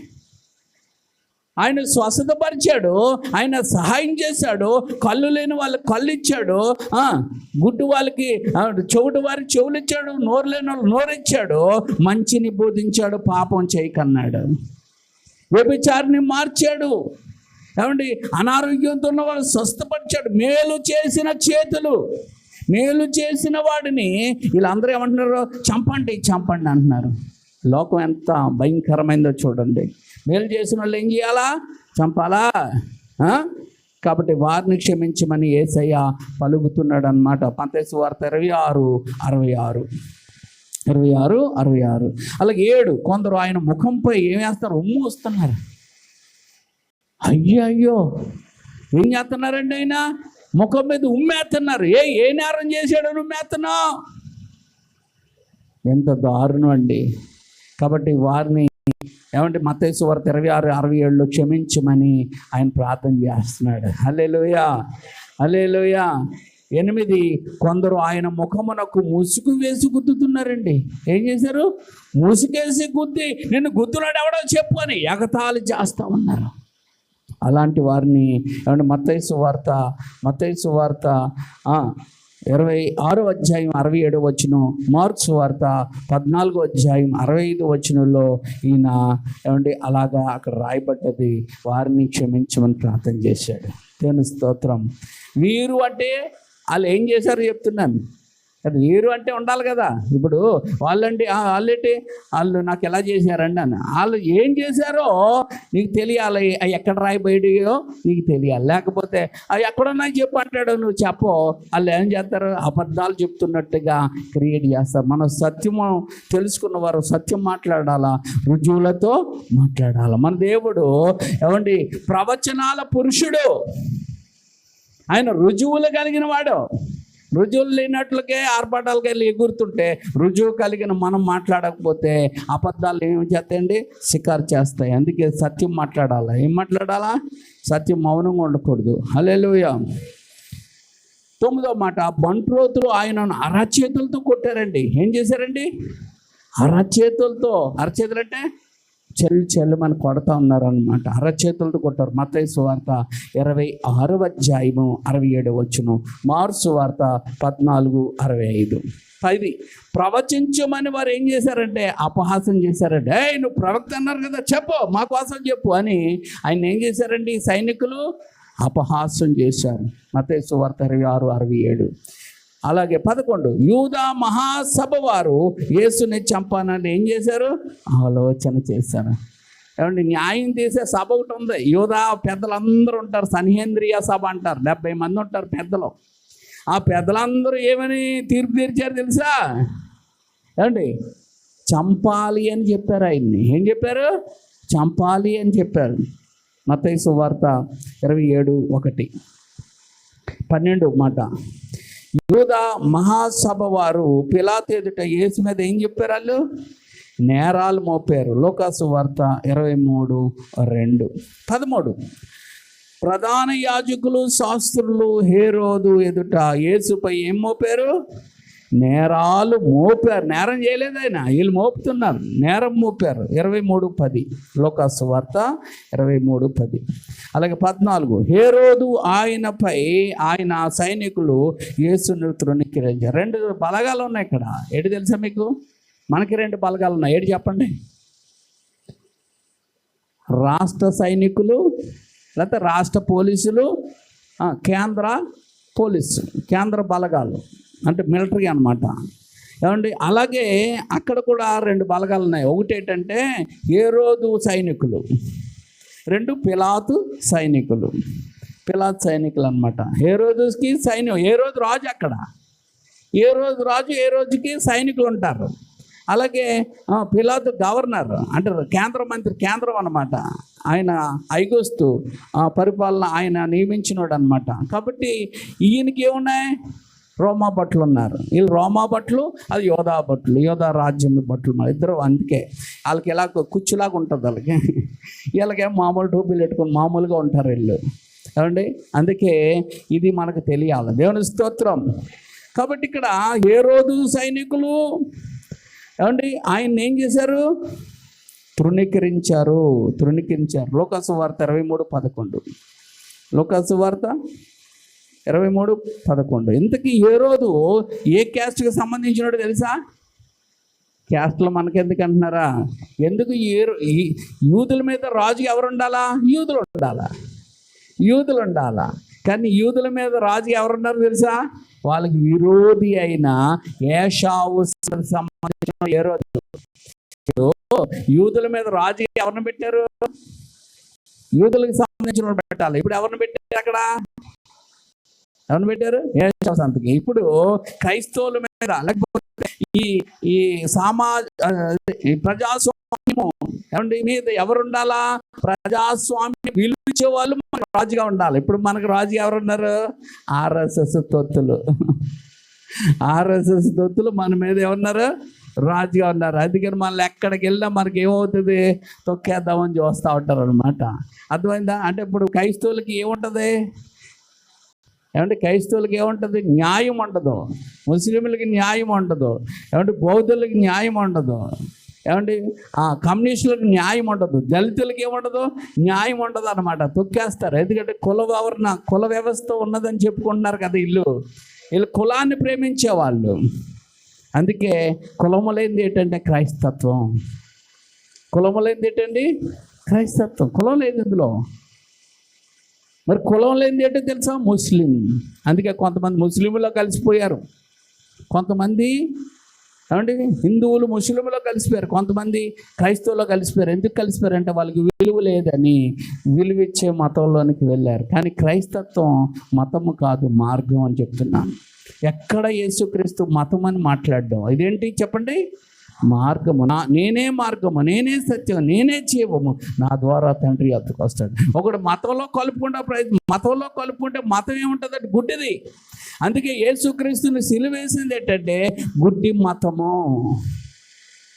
ఆయన స్వస్థతపరిచాడు, ఆయన సహాయం చేశాడు, కళ్ళు లేని వాళ్ళకి కళ్ళు ఇచ్చాడు, గుడ్డు వాళ్ళకి చెవుడు వారికి చెవులు ఇచ్చాడు, నోరు లేని వాళ్ళు నోరు ఇచ్చాడు, మంచిని బోధించాడు, పాపం చేయకన్నాడు, వ్యభిచారిని మార్చాడు. ఏమండి అనారోగ్యంతో ఉన్న వాళ్ళు స్వస్థపరిచాడు. మేలు చేసిన చేతులు, మేలు చేసిన వాడిని వీళ్ళందరూ ఏమంటున్నారు? చంపండి అంటున్నారు. లోకం ఎంత భయంకరమైందో చూడండి. మేలు చేసిన వాళ్ళు ఏం చేయాలా? చంపాలా? కాబట్టి వారిని క్షమించమని యేసయ్య పలుకుతున్నాడు అన్నమాట. మత్తయి సువార్త 26:66. అలాగే 7, కొందరు ఆయన ముఖంపై ఏం వేస్తారు? ఉమ్ము వస్తున్నారు. అయ్యో ఏం చేస్తున్నారండి? ఆయన ముఖం మీద ఉమ్మేస్తున్నారు. ఏ నేరం చేశాడు ఉమ్మేస్తున్నావు? ఎంత దారుణం అండి. కాబట్టి వారిని ఏమంటే మత్తయి సువార్త 26:67 క్షమించమని ఆయన ప్రార్థన చేస్తున్నాడు. హల్లెలూయా. 8, కొందరు ఆయన ముఖమునకు ముసుగు వేసి గుద్దుతున్నారండి. ఏం చేశారు? ముసుగేసి గుద్ది, నిన్ను గుద్దులాడు ఎవడో చెప్పు అని ఎగతాళి చేస్తా ఉన్నారు. అలాంటి వారిని ఏమంటే మత్తయి సువార్త 26వ అధ్యాయం 67 వచనం, మార్కు సువార్త 14వ అధ్యాయం 65 వచనంలో ఈయన ఏమంటే అలాగా అక్కడ రాయబడ్డది. వారిని క్షమించమని ప్రార్థన చేశాడు. దేవుని స్తోత్రం. వీరు అంటే వాళ్ళు ఏం చేశారు చెప్తున్నాను. అది వీరు అంటే ఉండాలి కదా. ఇప్పుడు వాళ్ళంటే వాళ్ళు నాకు ఎలా చేశారండి అని, వాళ్ళు ఏం చేశారో నీకు తెలియాలి. అవి ఎక్కడ రాయబడియో నీకు తెలియాలి. లేకపోతే అవి ఎక్కడున్నా చెప్పు అంటాడు, నువ్వు చెప్పో, వాళ్ళు ఏం చేస్తారు, అబద్ధాలు చెప్తున్నట్టుగా క్రియేట్ చేస్తారు. మన సత్యము తెలుసుకున్న వారు సత్యం మాట్లాడాలా, రుజువులతో మాట్లాడాలా. మన దేవుడు ఏమండి ప్రవచనాల పురుషుడు, ఆయన రుజువులు కలిగిన వాడు. రుజువులు లేనట్లకే ఆర్భాటాలకి వెళ్ళి ఎగురుతుంటే, రుజువు కలిగిన మనం మాట్లాడకపోతే అబద్ధాలు ఏమి చేస్తాయండి, షికారు చేస్తాయి. అందుకే సత్యం మాట్లాడాలా. ఏం మాట్లాడాలా? సత్యం, మౌనంగా ఉండకూడదు. హల్లెలూయా. 9వ మాట, బంట్రోతులు ఆయనను అరచేతులతో కొట్టారండి. ఏం చేశారండి? అరచేతులతో. అరచేతులు అంటే చెల్లు కొడతా ఉన్నారనమాట. అరచేతులతో కొట్టారు. మత్తయి సువార్త 26వ అధ్యాయము 67 వచనం, మార్కు సువార్త 14:65. 10 ప్రవచించమని వారు ఏం చేశారంటే అపహాసం చేశారంటే, నువ్వు ప్రవక్త అన్నారు కదా, చెప్పు, మా కోసం చెప్పు అని ఆయన ఏం చేశారండి సైనికులు? అపహాసం చేశారు. మత్తయి సువార్త 26:67. అలాగే 11, యూదా మహాసభ వారు యేసుని చంపాలని ఏం చేశారు? ఆలోచన చేశారు. ఏమంటే న్యాయం చేసే సభ ఒకటి ఉంది. యూదా పెద్దలందరూ ఉంటారు, సన్హెద్రియ సభ అంటారు, 70 మంది ఉంటారు పెద్దలు. ఆ పెద్దలందరూ ఏమని తీర్పు తీర్చారు తెలుసా? ఏమండి చంపాలి అని చెప్పారు. ఆయన్ని ఏం చెప్పారు? చంపాలి అని చెప్పారు. మత్తయి సువార్త 27:1. 12 మాట, యూదా మహాసభ వారు పిలాతు ఎదుట యేసు మీద ఏం చెప్పారు? వాళ్ళు నేరాలు మోపారు. లూకాసు వార్త 23:2. 13, ప్రధాన యాజకులు శాస్త్రులు హేరోదు ఎదుట యేసుపై ఏం మోపారు? నేరాలు మోపారు. నేరం చేయలేదు ఆయన, వీళ్ళు మోపుతున్నారు, నేరం మోపారు. 23:10. లూకాసు వార్త 23:10. అలాగే 14, హేరోదు ఆయనపై ఆయన సైనికులు యేసును తృణీకరించారు. 2 బలగాలు ఉన్నాయి ఇక్కడ. ఏంటి తెలుసా మీకు? మనకి 2 బలగాలు ఉన్నాయి. ఏంటి చెప్పండి? రాష్ట్ర సైనికులు, లేకపోతే రాష్ట్ర పోలీసులు, కేంద్ర పోలీసు, కేంద్ర బలగాలు అంటే మిలిటరీ అన్నమాట. ఏమండి అలాగే అక్కడ కూడా 2 బలగాలు ఉన్నాయి. ఒకటి ఏంటంటే హేరోదు సైనికులు, 2 పిలాతు సైనికులు. పిలాతు సైనికులు అనమాట. హేరోదుకి సైన్యం, హేరోదు రాజు. అక్కడ హేరోదు రాజు, హేరోదుకి సైనికులు ఉంటారు. అలాగే పిలాతు గవర్నర్ అంటే కేంద్ర మంత్రి, కేంద్రం అనమాట. ఆయన ఐగుస్తు పరిపాలన ఆయన నియమించినోడు అనమాట. కాబట్టి ఈయనకి ఏమున్నాయి? రోమా భట్లు ఉన్నారు. వీళ్ళు రోమా భట్లు, అది యోధా భట్లు, యోధా రాజ్యం భట్లు ఇద్దరు. అందుకే వాళ్ళకి ఎలా కుచ్చులాగా ఉంటుంది వాళ్ళకి. వీళ్ళకేం మామూలు టోపీలు పెట్టుకొని మామూలుగా ఉంటారు వీళ్ళు. ఏమండి అందుకే ఇది మనకు తెలియాలి. దేవుని స్తోత్రం. కాబట్టి ఇక్కడ హేరోదు సైనికులు ఏమండి ఆయన్ని ఏం చేశారు? తృణీకరించారు. లూకాసు వార్త 23:11. లూకాసు వార్త 23:11. ఇంతకీ హేరోదు ఏ క్యాస్ట్కి సంబంధించినోడు తెలుసా? క్యాస్ట్లో మనకెందుకు అంటున్నారా? ఎందుకు యూదుల మీద రాజు ఎవరు ఉండాలా? యూదులు ఉండాలా. కానీ యూదుల మీద రాజు ఎవరున్నారు తెలుసా? వాళ్ళకి విరోధి అయిన ఏషావు సంబంధించిన హేరోదు. యూదుల మీద రాజు ఎవరిని పెట్టారు? యూదులకు సంబంధించిన పెట్టాలి. ఇప్పుడు ఎవరిని పెట్టారు? అక్కడ ఎవరిని పెట్టారు? ఏషావు సంతకి. ఇప్పుడు క్రైస్తవుల మీద లేకపోతే ఈ ప్రజాస్వామ్యము ఏమండి మీద ఎవరు ఉండాలా? ప్రజాస్వామ్యం విలువించే వాళ్ళు మన రాజుగా ఉండాలి. ఇప్పుడు మనకు రాజు ఎవరున్నారు? ఆర్ఎస్ఎస్ తొత్తులు మన మీద ఏమన్నారు? రాజుగా ఉన్నారు. అందుకని మనం ఎక్కడికి వెళ్ళినా మనకి ఏమవుతుంది? తొక్కేద్దామని చూస్తూ ఉంటారు అనమాట. అర్థమైందా? అంటే ఇప్పుడు క్రైస్తవులకి ఏముంటుంది? ఏమంటే క్రైస్తవులకి ఏముంటుంది? న్యాయం ఉండదు. ముస్లింలకి న్యాయం ఉండదు. ఏమంటే బౌద్ధులకి న్యాయం ఉండదు. ఏమండి కమ్యూనిస్టులకు న్యాయం ఉండదు. దళితులకి ఏముండదు? న్యాయం ఉండదు అనమాట. తొక్కేస్తారు. ఎందుకంటే కుల వ్యవస్థ ఉన్నదని చెప్పుకుంటున్నారు కదా వీళ్ళు కులాన్ని ప్రేమించేవాళ్ళు. అందుకే కులములేంది ఏంటంటే క్రైస్తత్వం. కులములేంది ఏంటండి? క్రైస్తత్వం. కులం లేదు ఇందులో. మరి కులం లేనిది ఏంటో తెలుసా? ముస్లిం. అందుకే కొంతమంది ముస్లింలో కలిసిపోయారు. కొంతమంది ఏమండి హిందువులు ముస్లింలో కలిసిపోయారు, కొంతమంది క్రైస్తవులో కలిసిపోయారు. ఎందుకు కలిసిపోయారు అంటే వాళ్ళకి విలువ లేదని విలువ ఇచ్చే మతంలోనికి వెళ్ళారు. కానీ క్రైస్తత్వం మతము కాదు, మార్గం అని చెప్తున్నాను. ఎక్కడ యేసుక్రీస్తు మతం అని మాట్లాడడం, ఇదేంటి చెప్పండి? మార్గము, నేనే మార్గము, నేనే సత్యం, నేనే జీవము, నా ద్వారా తండ్రి వద్దకు వస్తాడు. ఒకడు మతంలో కలుపుకుంటే మతం ఏముంటుందంటే గుడ్డిది. అందుకే యేసుక్రీస్తుని సిలువేసింది ఏంటంటే గుడ్డి మతము.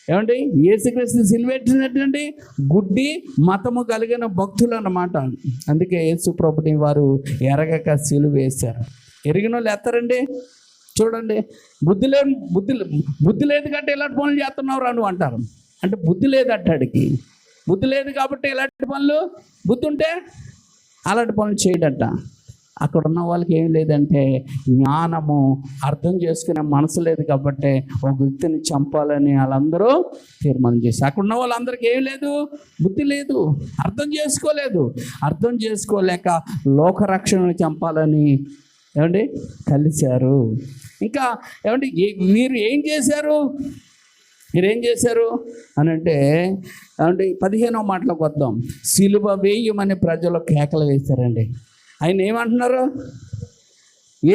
ఏమండి? యేసుక్రీస్తుని సిలువేసింది ఏంటండి? గుడ్డి మతము కలిగిన భక్తులు అన్నమాట. అందుకే యేసు ప్రభుని వారు ఎరగక సిలువేశారు. ఎరిగిన వాళ్ళు ఎత్తారండి. చూడండి, బుద్ధి లేదు కంటే ఇలాంటి పనులు చేస్తున్నావు రా నువ్వు అంటారు. అంటే బుద్ధి లేదు అట్టాడికి, బుద్ధి లేదు కాబట్టి ఇలాంటి పనులు, బుద్ధి ఉంటే అలాంటి పనులు చేయడట. అక్కడ ఉన్న వాళ్ళకి ఏం లేదంటే జ్ఞానము, అర్థం చేసుకునే మనసు లేదు కాబట్టి ఒక వ్యక్తిని చంపాలని వాళ్ళందరూ తీర్మానం చేశారు. అక్కడ ఉన్న వాళ్ళందరికీ ఏం లేదు, బుద్ధి లేదు, అర్థం చేసుకోలేదు. అర్థం చేసుకోలేక లోకరక్షణను చంపాలని ఏమండి కలిశారు. ఇంకా ఏమండి మీరేం చేశారు అని అంటే 15వ మాటలోకి వద్దాం. సిలువ వేయమని ప్రజలు కేకలు వేశారండి. ఆయన ఏమంటున్నారు?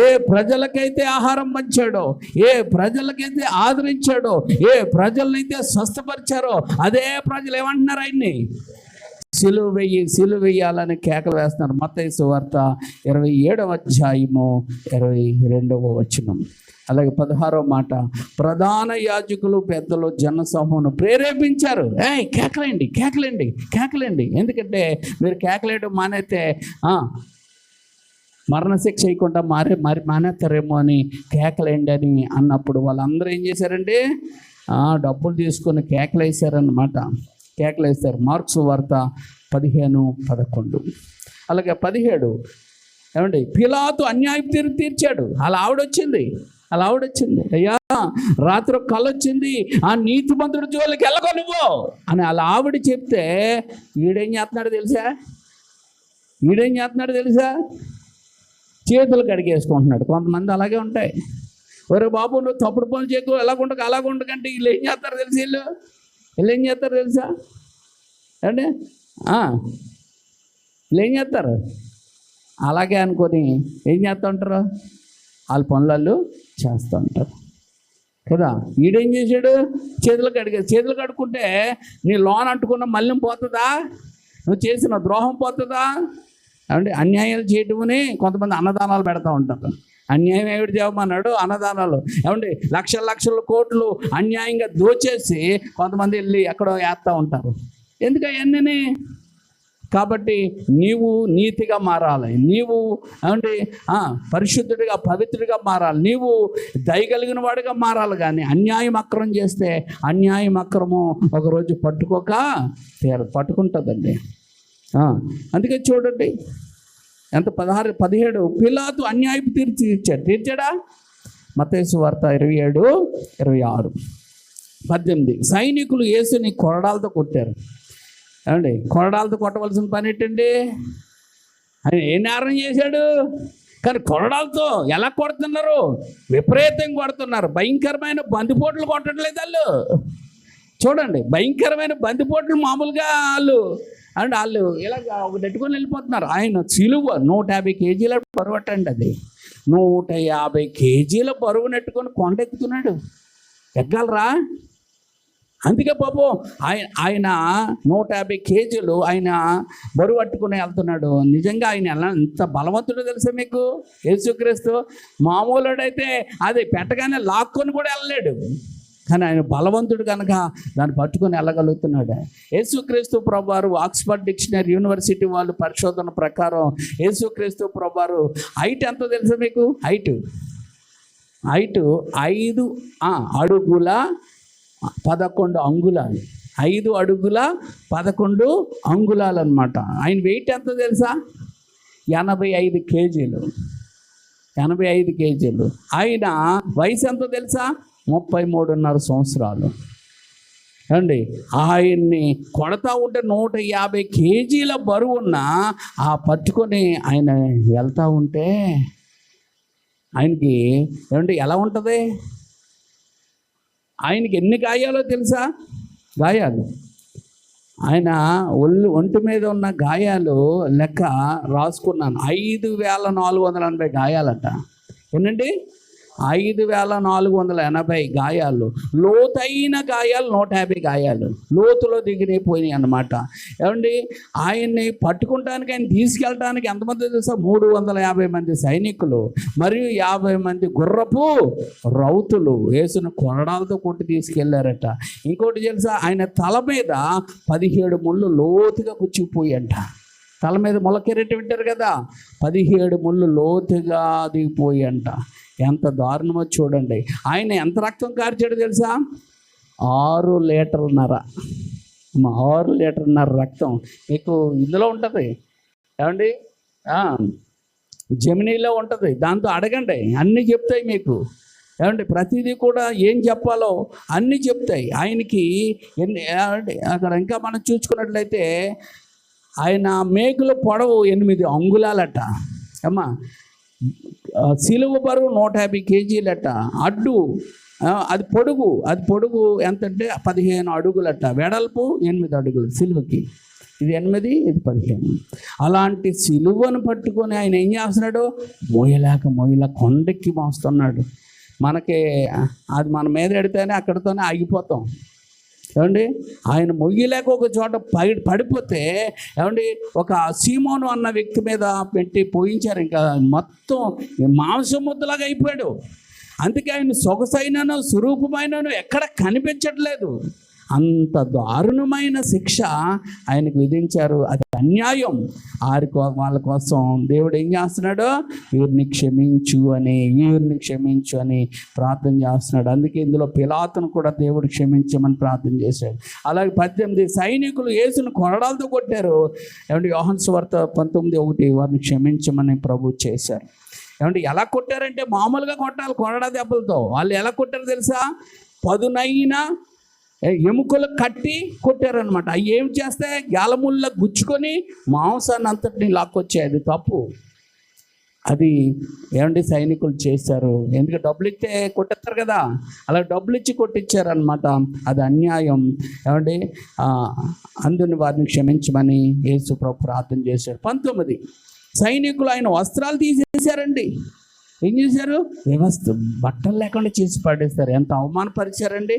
ఏ ప్రజలకైతే ఆహారం పంచాడో, ఏ ప్రజలకైతే ఆదరించాడో, ఏ ప్రజలనైతే స్వస్థపరిచారో అదే ప్రజలు ఏమంటున్నారు? ఆయన్ని సిలువ వేయాలని కేకలు వేస్తున్నారు. మత్తయి సువార్త 27వ అధ్యాయము 22వ వచనం. అలాగే 16వ మాట, ప్రధాన యాజకులు పెద్దలు జనసమూహం ప్రేరేపించారు. కేకలేండి. ఎందుకంటే మీరు కేకలేయడం మానేస్తే మరణశిక్ష చేయకుండా మానేస్తారేమో అని కేకలేండి అని అన్నప్పుడు వాళ్ళందరూ ఏం చేశారండి? డబ్బులు తీసుకొని కేకలేసారన్నమాట. మార్క్స్ వార్త 15:11. అలాగే 17, ఏమండి పిలాతు అన్యాయం తీర్చాడు. అలా ఆవిడొచ్చింది, అయ్యా రాత్రి కళ్ళొచ్చింది, ఆ నీతిమంతుడి జోలికి వెళ్ళకో నువ్వు అని అలా ఆవిడ చెప్తే ఈడేం చేస్తున్నాడు తెలుసా? చేతులు కడిగేసుకుంటున్నాడు. కొంతమంది అలాగే ఉంటాయి. ఒరే బాబు నువ్వు తప్పుడు పనులు చేయకు, అలాగుండకంటే వీళ్ళు ఏం చేస్తారు తెలుసా? అంటే వీళ్ళు ఏం చేస్తారు? అలాగే అనుకొని ఏం చేస్తూ ఉంటారు? వాళ్ళ పనులు చేస్తూ ఉంటారు కదా. ఈడేం చేశాడు? చేతులు కడుక్కుంటే నీ లోన్ అంటుకున్న మళ్ళీ పోతుందా? నువ్వు చేసిన ద్రోహం పోతుందా? అంటే అన్యాయాలు చేయటమని కొంతమంది అన్నదానాలు పెడతా ఉంటారు. అన్యాయం ఏమిటి చేయమన్నాడు? అన్నదానాలు. ఏమండి లక్షల కోట్లు అన్యాయంగా దోచేసి కొంతమంది వెళ్ళి ఎక్కడో వేస్తూ ఉంటారు. ఎందుకు అవన్నీ? కాబట్టి నీవు నీతిగా మారాలి, నీవు ఏమంటే పరిశుద్ధుడిగా పవిత్రుడిగా మారాలి, నీవు దయగలిగిన వాడిగా మారాలి. కానీ అన్యాయం అక్రమం చేస్తే అన్యాయం అక్రమం ఒకరోజు పట్టుకుంటుందండి. అందుకే చూడండి ఎంత 17 పిలాతు అన్యాయపు తీర్చాడా? మత్తయి సువార్త 27:26. 18 సైనికులు యేసుని కొరడాలతో కొట్టారు. ఏమండి కొరడాలతో కొట్టవలసిన పని ఏంటండి? ఆయన ఏ నేరం చేశాడు? కానీ కొరడాలతో ఎలా కొడుతున్నారు? విపరీతంగా కొడుతున్నారు. భయంకరమైన బందిపోట్లు కొట్టట్లేదు వాళ్ళు. చూడండి, భయంకరమైన బందిపోట్లు మామూలుగా వాళ్ళు ఇలాగ ఒకటి పెట్టుకొని వెళ్ళిపోతున్నారు. ఆయన సిలువ 150 కేజీల బరువు అట్టండి. అది 150 కేజీల బరువు నెట్టుకొని కొండెక్కుతున్నాడు. ఎక్కగలరా? అందుకే పాపం ఆయన 150 కేజీలు ఆయన బరువు పట్టుకుని వెళ్తున్నాడు. నిజంగా ఆయన ఎంత బలవంతుడో తెలుసా మీకు? యేసుక్రీస్తు మామూలుడైతే అది పెట్టగానే లాక్కొని కూడా వెళ్ళలేడు. కానీ ఆయన బలవంతుడు కనుక దాన్ని పట్టుకొని వెళ్ళగలుగుతున్నాడు. యేసుక్రీస్తు ప్రభువారు ఆక్స్ఫర్డ్ డిక్షనరీ యూనివర్సిటీ వాళ్ళు పరిశోధన ప్రకారం యేసుక్రీస్తు ప్రభువారు హైట్ ఎంతో తెలుసా మీకు? హైట్ 5 అడుగుల 11 అంగుళాలు. 5 అడుగుల 11 అంగుళాలు అనమాట. ఆయన వెయిట్ ఎంతో తెలుసా? 85 కేజీలు. 85 కేజీలు. ఆయన వయసు ఎంతో తెలుసా? 33.5 సంవత్సరాలు. అండి ఆయన్ని కొడతా ఉంటే 150 కేజీల బరువున్న పట్టుకొని ఆయన వెళ్తూ ఉంటే ఆయనకి ఏమంటే ఎలా ఉంటుంది? ఆయనకి ఎన్ని గాయాలో తెలుసా? గాయాలు. ఆయన ఒంటి మీద ఉన్న గాయాలు లెక్క రాసుకున్నాను. 5480 గాయాలట. ఏంటండి? 5480 గాయాలు. లోతైన గాయాలు 150 గాయాలు. లోతులో దిగిపోయినాయి అన్నమాట. ఏమండి, ఆయన్ని పట్టుకుంటానికి, ఆయన తీసుకెళ్ళడానికి ఎంతమంది తెలుసా? 350 మంది సైనికులు మరియు 50 మంది గుర్రపు రౌతులు యేసును కొరడాలతో కొట్టి తీసుకెళ్లారట. ఇంకోటి తెలుసా? ఆయన తల మీద 17 ముళ్ళు లోతుగా కూర్చుకుపోయంట. తల మీద మొలకెరెట్టి వింటారు కదా, 17 ముళ్ళు లోతుగా దిగిపోయంట. ఎంత దారుణమో చూడండి. ఆయన ఎంత రక్తం కార్చాడు తెలుసా? 6 లీటర్లన్నర. 6 లీటర్లన్నర రక్తం మీకు ఇందులో ఉంటుంది. ఏమండి, జెమినీలో ఉంటుంది. దాంతో అడగండి, అన్నీ చెప్తాయి మీకు. ఏమంటే ప్రతిదీ కూడా ఏం చెప్పాలో అన్నీ చెప్తాయి. ఆయనకి అక్కడ ఇంకా మనం చూసుకున్నట్లయితే ఆయన మేకుల పొడవు 8 అంగుళాలట. అమ్మా, సిలువ బరువు 150 కేజీలట. అడ్డు అది పొడుగు ఎంతంటే 15 అడుగులట. వెడల్పు 8 అడుగులు సిలువకి. ఇది 8, ఇది 15. అలాంటి సిలువను పట్టుకొని ఆయన ఏం చేస్తున్నాడు? మోయలేక కొండెక్కి మోస్తున్నాడు. మనకి అది మన మీద ఎడితేనే అక్కడితోనే ఆగిపోతాం. ఏమండి, ఆయన మొయ్యలేక ఒక చోట పడిపోతే, ఏమండి, ఒక సీమోను అన్న వ్యక్తి మీద పెట్టి పోయించారు. ఇంకా మొత్తం మాంసం ముద్దలాగా అయిపోయాడు. అందుకే ఆయన సొగసైనను స్వరూపమైనను ఎక్కడ కనిపించట్లేదు. అంత దారుణమైన శిక్ష ఆయనకు విధించారు. అది అన్యాయం. వాళ్ళ కోసం దేవుడు ఏం చేస్తున్నాడు? వీరిని క్షమించు అని ప్రార్థన చేస్తున్నాడు. అందుకే ఇందులో పిలాతును కూడా దేవుడు క్షమించమని ప్రార్థన చేశాడు. అలాగే 18 సైనికులు యేసును కొరడాలతో కొట్టారు. ఏమంటే యోహాను సువార్త 19:1 వారిని క్షమించమని ప్రభు చేశారు. ఏమంటే ఎలా కొట్టారంటే మామూలుగా కొట్టాలి, కొరడా దెబ్బలతో. వాళ్ళు ఎలా కొట్టారు తెలుసా? పదునైన ఎముకలు కట్టి కొట్టారనమాట. అవి ఏం చేస్తే గాలముల్లో గుచ్చుకొని మాంసాన్ని అంతటిని లాక్కొచ్చాయి. అది తప్పు. అది ఏమంటే సైనికులు చేశారు. ఎందుకంటే డబ్బులు ఇస్తే కొట్టేస్తారు కదా, అలా డబ్బులు ఇచ్చి కొట్టించారనమాట. అది అన్యాయం. ఏమంటే అందుని వారిని క్షమించమని యేసు ప్రభు ప్రార్థన చేశాడు. 19 సైనికులు ఆయన వస్త్రాలు తీసేశారండి. ఏం చేశారు? వ్యవస్థ బట్టలు లేకుండా చేసి పడేస్తారు. ఎంత అవమానపరిచారండి.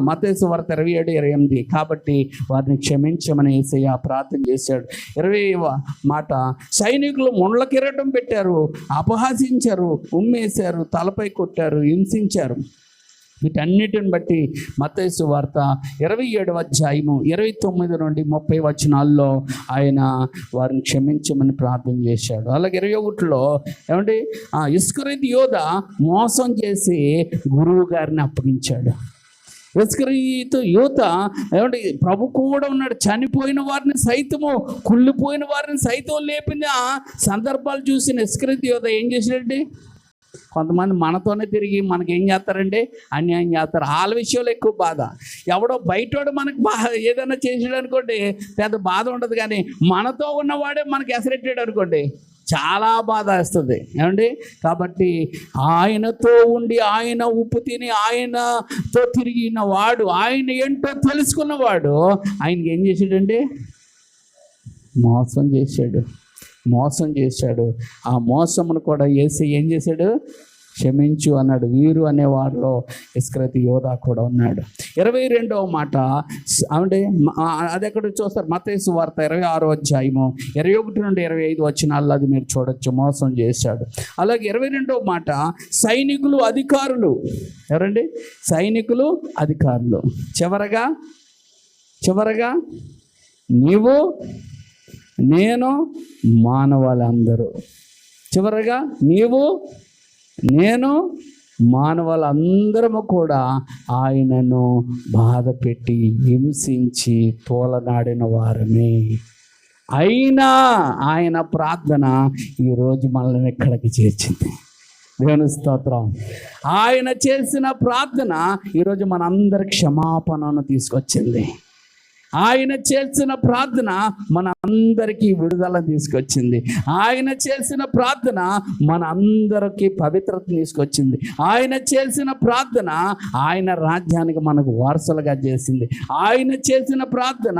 మత్తయి సువార్త 27:28 కాబట్టి వారిని క్షమించమని యేసయ్య ప్రార్థన చేశాడు. 20వ మాట, సైనికులు ముండ్ల కిరీటం పెట్టారు, అపహాసించారు, ఉమ్మేశారు, తలపై కొట్టారు, హింసించారు. వీటన్నిటిని బట్టి మత్తయి సువార్త 27వ అధ్యాయము 29 నుండి 30 వచనాల్లో ఆయన వారిని క్షమించమని ప్రార్థన చేశాడు. అలాగే 21లో ఏమంటే ఇస్కరియోతు యోధ మోసం చేసి గురువు గారిని అప్పగించాడు. ఇస్కరియోతు యోధ ఏమంటే ప్రభు కూడా ఉన్నాడు. చనిపోయిన వారిని సైతము, కుళ్ళిపోయిన వారిని సైతం లేపిన సందర్భాలు చూసిన ఇస్కరియోతు యోధ ఏం చేశాడండి? కొంతమంది మనతోనే తిరిగి మనకేం చేస్తారండి? అన్యాయం చేస్తారు. వాళ్ళ విషయంలో ఎక్కువ బాధ. ఎవడో బయటోడు మనకు ఏదైనా చేసాడు అనుకోండి, పెద్ద బాధ ఉండదు. కానీ మనతో ఉన్నవాడే మనకి ఎసరెట్టాడు అనుకోండి, చాలా బాధ వేస్తుంది. ఏమండి, కాబట్టి ఆయనతో ఉండి ఆయన ఉప్పు తిని ఆయనతో తిరిగిన వాడు, ఆయన ఏంటో తెలుసుకున్నవాడు ఆయనకి ఏం చేశాడండి? మోసం చేశాడు. ఆ మోసమును కూడా యేసయ్య ఏం చేశాడు? క్షమించు అన్నాడు. వీరు అనే వారిలో ఇస్కరియోతు యోధ కూడా ఉన్నాడు. 22వ మాట అంటే అది ఎక్కడ చూస్తారు? మత్తయి సువార్త 26వ అధ్యాయము 21 నుండి 25 వచనాల్లో అది మీరు చూడొచ్చు. మోసం చేశాడు. అలాగే 22వ మాట, సైనికులు అధికారులు. ఎవరండి? సైనికులు అధికారులు. చివరగా నీవు నేను మానవాళ్ళందరూ. చివరగా నీవు నేను మానవాళ్ళందరము కూడా ఆయనను బాధ పెట్టి హింసించి తోలనాడిన వారమే. అయినా ఆయన ప్రార్థన ఈరోజు మనల్ని ఎక్కడికి చేర్చింది. దేవుని స్తోత్రం. ఆయన చేసిన ప్రార్థన ఈరోజు మనందరి క్షమాపణను తీసుకొచ్చింది. ఆయన చేసిన ప్రార్థన మన అందరికీ విడుదల తీసుకొచ్చింది. ఆయన చేసిన ప్రార్థన మన అందరికీ పవిత్రత తీసుకొచ్చింది. ఆయన చేసిన ప్రార్థన ఆయన రాజ్యానికి మనకు వారసులుగా చేసింది. ఆయన చేసిన ప్రార్థన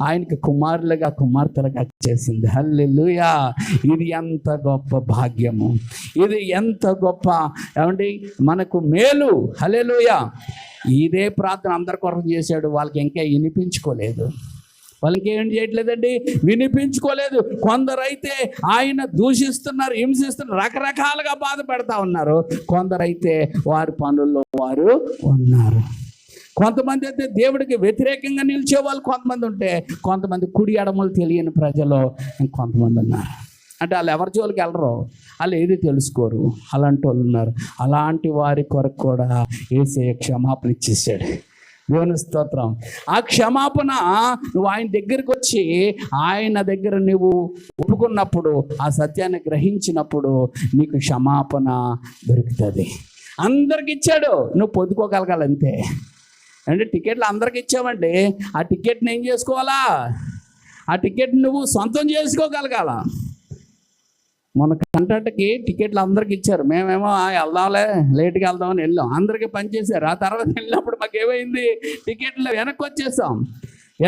ఆయనకి కుమారులుగా కుమార్తెలుగా చేసింది. హల్లెలూయా! ఇది ఎంత గొప్ప భాగ్యము, ఇది ఎంత గొప్ప ఏమండి మనకు మేలు. హల్లెలూయా! ఇదే ప్రార్థన అందరి కొరకు చేశాడు. వాళ్ళకి ఇంకా వినిపించుకోలేదు. వాళ్ళకి ఏం చేయట్లేదండి, వినిపించుకోలేదు. కొందరైతే ఆయన దూషిస్తున్నారు, హింసిస్తున్నారు, రకరకాలుగా బాధ పెడతా ఉన్నారు. కొందరైతే వారి పనుల్లో వారు ఉన్నారు. కొంతమంది అయితే దేవుడికి వ్యతిరేకంగా నిలిచే వాళ్ళు కొంతమంది ఉంటే, కొంతమంది కుడి ఎడమలు తెలియని ప్రజలు ఇంకొంతమంది ఉన్నారు. అంటే వాళ్ళు ఎవరి జోలికి వెళ్ళరు, వాళ్ళు ఏది తెలుసుకోరు. అలాంటి వాళ్ళు ఉన్నారు. అలాంటి వారి కొరకు కూడా యేసయ్య క్షమాపణ ఇచ్చేసాడు. దేవుని స్తోత్రం. ఆ క్షమాపణ నువ్వు ఆయన దగ్గరికి వచ్చి ఆయన దగ్గర నువ్వు ఒప్పుకున్నప్పుడు, ఆ సత్యాన్ని గ్రహించినప్పుడు నీకు క్షమాపణ దొరుకుతుంది. అందరికి ఇచ్చాడు, నువ్వు పొందుకోగలగాలంతే. అంటే టికెట్లు అందరికి ఇచ్చావండి, ఆ టికెట్ని ఏం చేసుకోవాలా? ఆ టికెట్ నువ్వు సొంతం చేసుకోగలగాల. మన కంటెంట్కి టికెట్లు అందరికి ఇచ్చారు. మేమేమో వెళ్దాంలే, లేట్గా వెళ్దామని వెళ్ళాం. అందరికీ పనిచేశారు. ఆ తర్వాత వెళ్ళినప్పుడు మాకు ఏమైంది, టికెట్లు వెనక్కి వచ్చేసాం.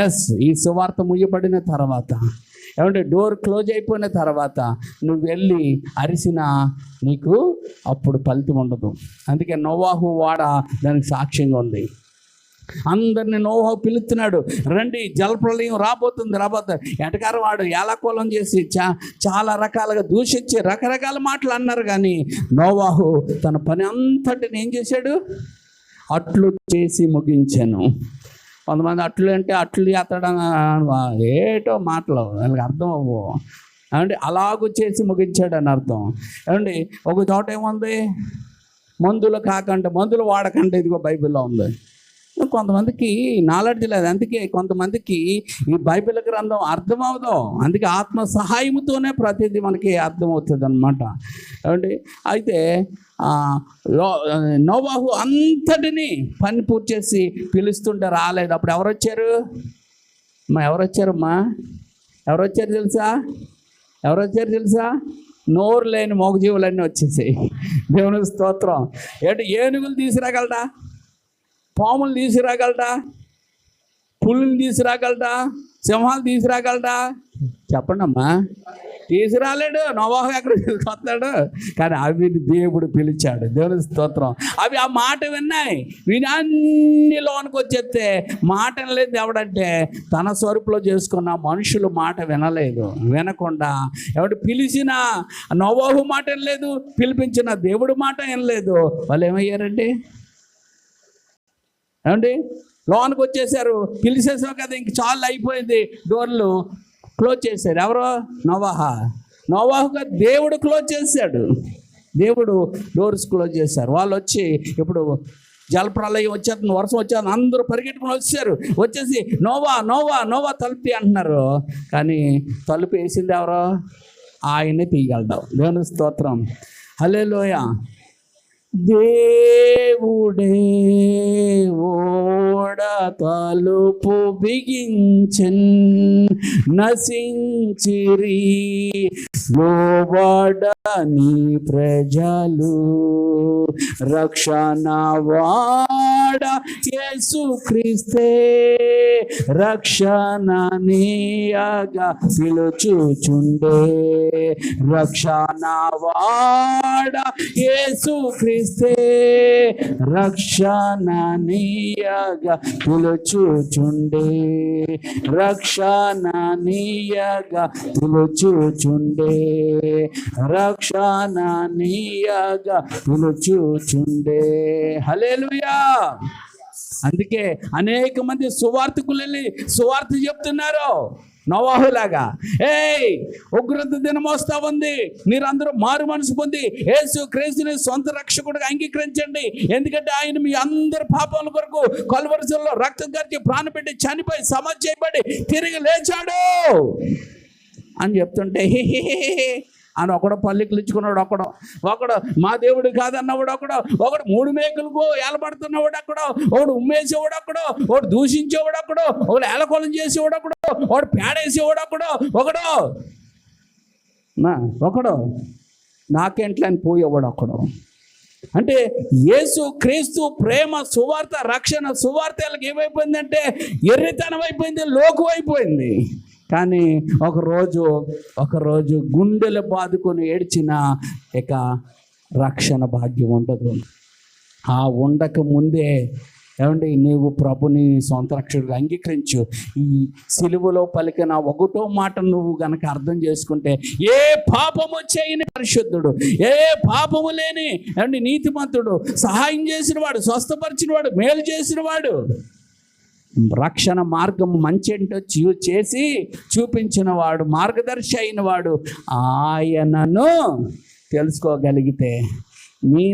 ఎస్, ఈ సువార్త ముయ్యబడిన తర్వాత, ఏమంటే డోర్ క్లోజ్ అయిపోయిన తర్వాత నువ్వు వెళ్ళి అరిసినా నీకు అప్పుడు ఫలితం ఉండదు. అందుకే నోవాహు వాడ దానికి సాక్ష్యంగా ఉంది. అందరిని నోవాహు పిలుస్తున్నాడు, రండి జలప్రలయం రాబోతుంది. ఎటకారం వాడు ఏలాకోలం చేసి చాలా రకాలుగా దూషించి రకరకాల మాటలు అన్నారు. కానీ నోవాహు తన పని అంతటిని ఏం చేశాడు? అట్లు చేసి ముగించాను. కొంతమంది అట్లు అంటే అట్లు చేస్తాడు, ఏటో మాటలు వాళ్ళకి అర్థం అవ్వవు. ఏమండి అలాగూ చేసి ముగించాడు అని అర్థం. ఏమండి ఒక చోట ఏముంది, మందులు కాకుండా మందులు వాడకంటే, ఇదిగో బైబిల్లో ఉంది. కొంతమందికి నాలెడ్జ్ లేదు, అందుకే కొంతమందికి ఈ బైబిల్ గ్రంథం అర్థమవుదో. అందుకే ఆత్మ సహాయంతోనే ప్రతిదీ మనకి అర్థమవుతుంది అన్నమాట. ఏమండి అయితే నోవాహు అంతటిని పని పూర్తి చేసి పిలుస్తుంటే రాలేదు. అప్పుడు ఎవరు వచ్చారు? ఎవరు వచ్చారు తెలుసా? నోరు లేని మోగజీవులన్నీ వచ్చేసాయి. దేవునికి స్తోత్రం. ఏంటి, ఏనుగులు తీసుకురాగలడా? పాములు తీసుకురాగలడా? పులులు తీసుకురాగలడా? సింహాలు తీసుకురాగలడా? చెప్పండి అమ్మా. తీసుకురాలేడు. నోవాహు ఎక్కడ తీసుకొస్తాడు? కానీ అవి దేవుడు పిలిచాడు. దేవుని స్తోత్రం. అవి ఆ మాట విన్నాయి, విని లోనికి వచ్చేస్తే మాట వినలేదు. ఎవడంటే తన స్వరూపులో చేసుకున్న మనుషులు మాట వినలేదు. వినకుండా ఎవడు పిలిచిన నోవాహు మాట వినలేదు, పిలిపించిన దేవుడు మాట వినలేదు. వాళ్ళు ఏమయ్యారండి? ఏమండి లోనికి వచ్చేసారు. పిలిచేసావు కదా, ఇంక చాలా అయిపోయింది. డోర్లు క్లోజ్ చేశారు. ఎవరో? నోవాహుగా దేవుడు క్లోజ్ చేశాడు. దేవుడు డోర్స్ క్లోజ్ చేశారు. వాళ్ళు వచ్చి ఇప్పుడు జలప్రలయం వచ్చేస్తుంది, వర్షం వచ్చేది, అందరూ పరిగెట్టుకుని వచ్చేసి నోవా తలుపు అంటున్నారు. కానీ తలుపు వేసింది ఎవరో? ఆయనే తీయగలడు. దేవుని స్తోత్రం. హల్లెలూయా. దేవుడే ఓడ తలుపు బిగించెన్, నశించిరి లోబడని ప్రజలు. రక్షణ వాడ యేసు క్రీస్తే రక్షణ నీయగా పిలుచుచుండే. రక్షణ వాడ యేసు క్రీస్తే రక్షణ నీయగా పిలుచుచుండే. రక్షణ నీయగా పిలుచుచుండే. రక్షణ నీయగా పిలుచుచుండే. హల్లెలూయా. అందుకే అనేక మంది సువార్తికులు వెళ్ళి సువార్త చెప్తున్నారు నోవాహులాగా. ఉగ్రత దినం వస్తా ఉంది, మీరందరూ మారు మనసు పొంది యేసు క్రీస్తుని సొంత రక్షకుడిగా అంగీకరించండి. ఎందుకంటే ఆయన మీ అందరి పాపాల కొరకు కల్వరిలో రక్తం కార్చి ప్రాణం పెట్టి చనిపోయి సమాధి చేయబడి తిరిగి లేచాడు అని చెప్తుంటే అని ఒకడు పల్లికలు ఇచ్చుకున్నాడు, ఒకడు మా దేవుడు కాదన్నవాడు ఒకడు 3 మేకులకు ఏలబడుతున్నవాడు ఒకడు ఉమ్మేసేవాడు ఒకడు దూషించేవాడు ఒకడు ఏలకొలం చేసేవాడు ఒకడు పేడేసేవాడు ఒకడు నాకేంట్లే అని పోయేవాడు అంటే యేసు క్రీస్తు ప్రేమ సువార్త, రక్షణ సువార్తలకు ఏమైపోయిందంటే ఎర్రితనం అయిపోయింది, లోకు అయిపోయింది. కానీ ఒకరోజు గుండెలు బాదుకొని ఏడ్చిన ఇక రక్షణ భాగ్యం ఉండదు. ఆ ఉండక ముందే ఏమండి, నీవు ప్రభుని సొంత రక్షకుడిగా అంగీకరించు. ఈ సిలువలో పలికిన ఒకటో మాట నువ్వు గనక అర్థం చేసుకుంటే, ఏ పాపము చేయని పరిశుద్ధుడు, ఏ పాపము లేని ఏమండి నీతిమంతుడు, సహాయం చేసినవాడు, స్వస్థపరిచినవాడు, మేలు చేసినవాడు, రక్షణ మార్గం మంచేంటో చేసి చూపించిన వాడు, మార్గదర్శి అయిన వాడు, ఆయనను తెలుసుకోగలిగితే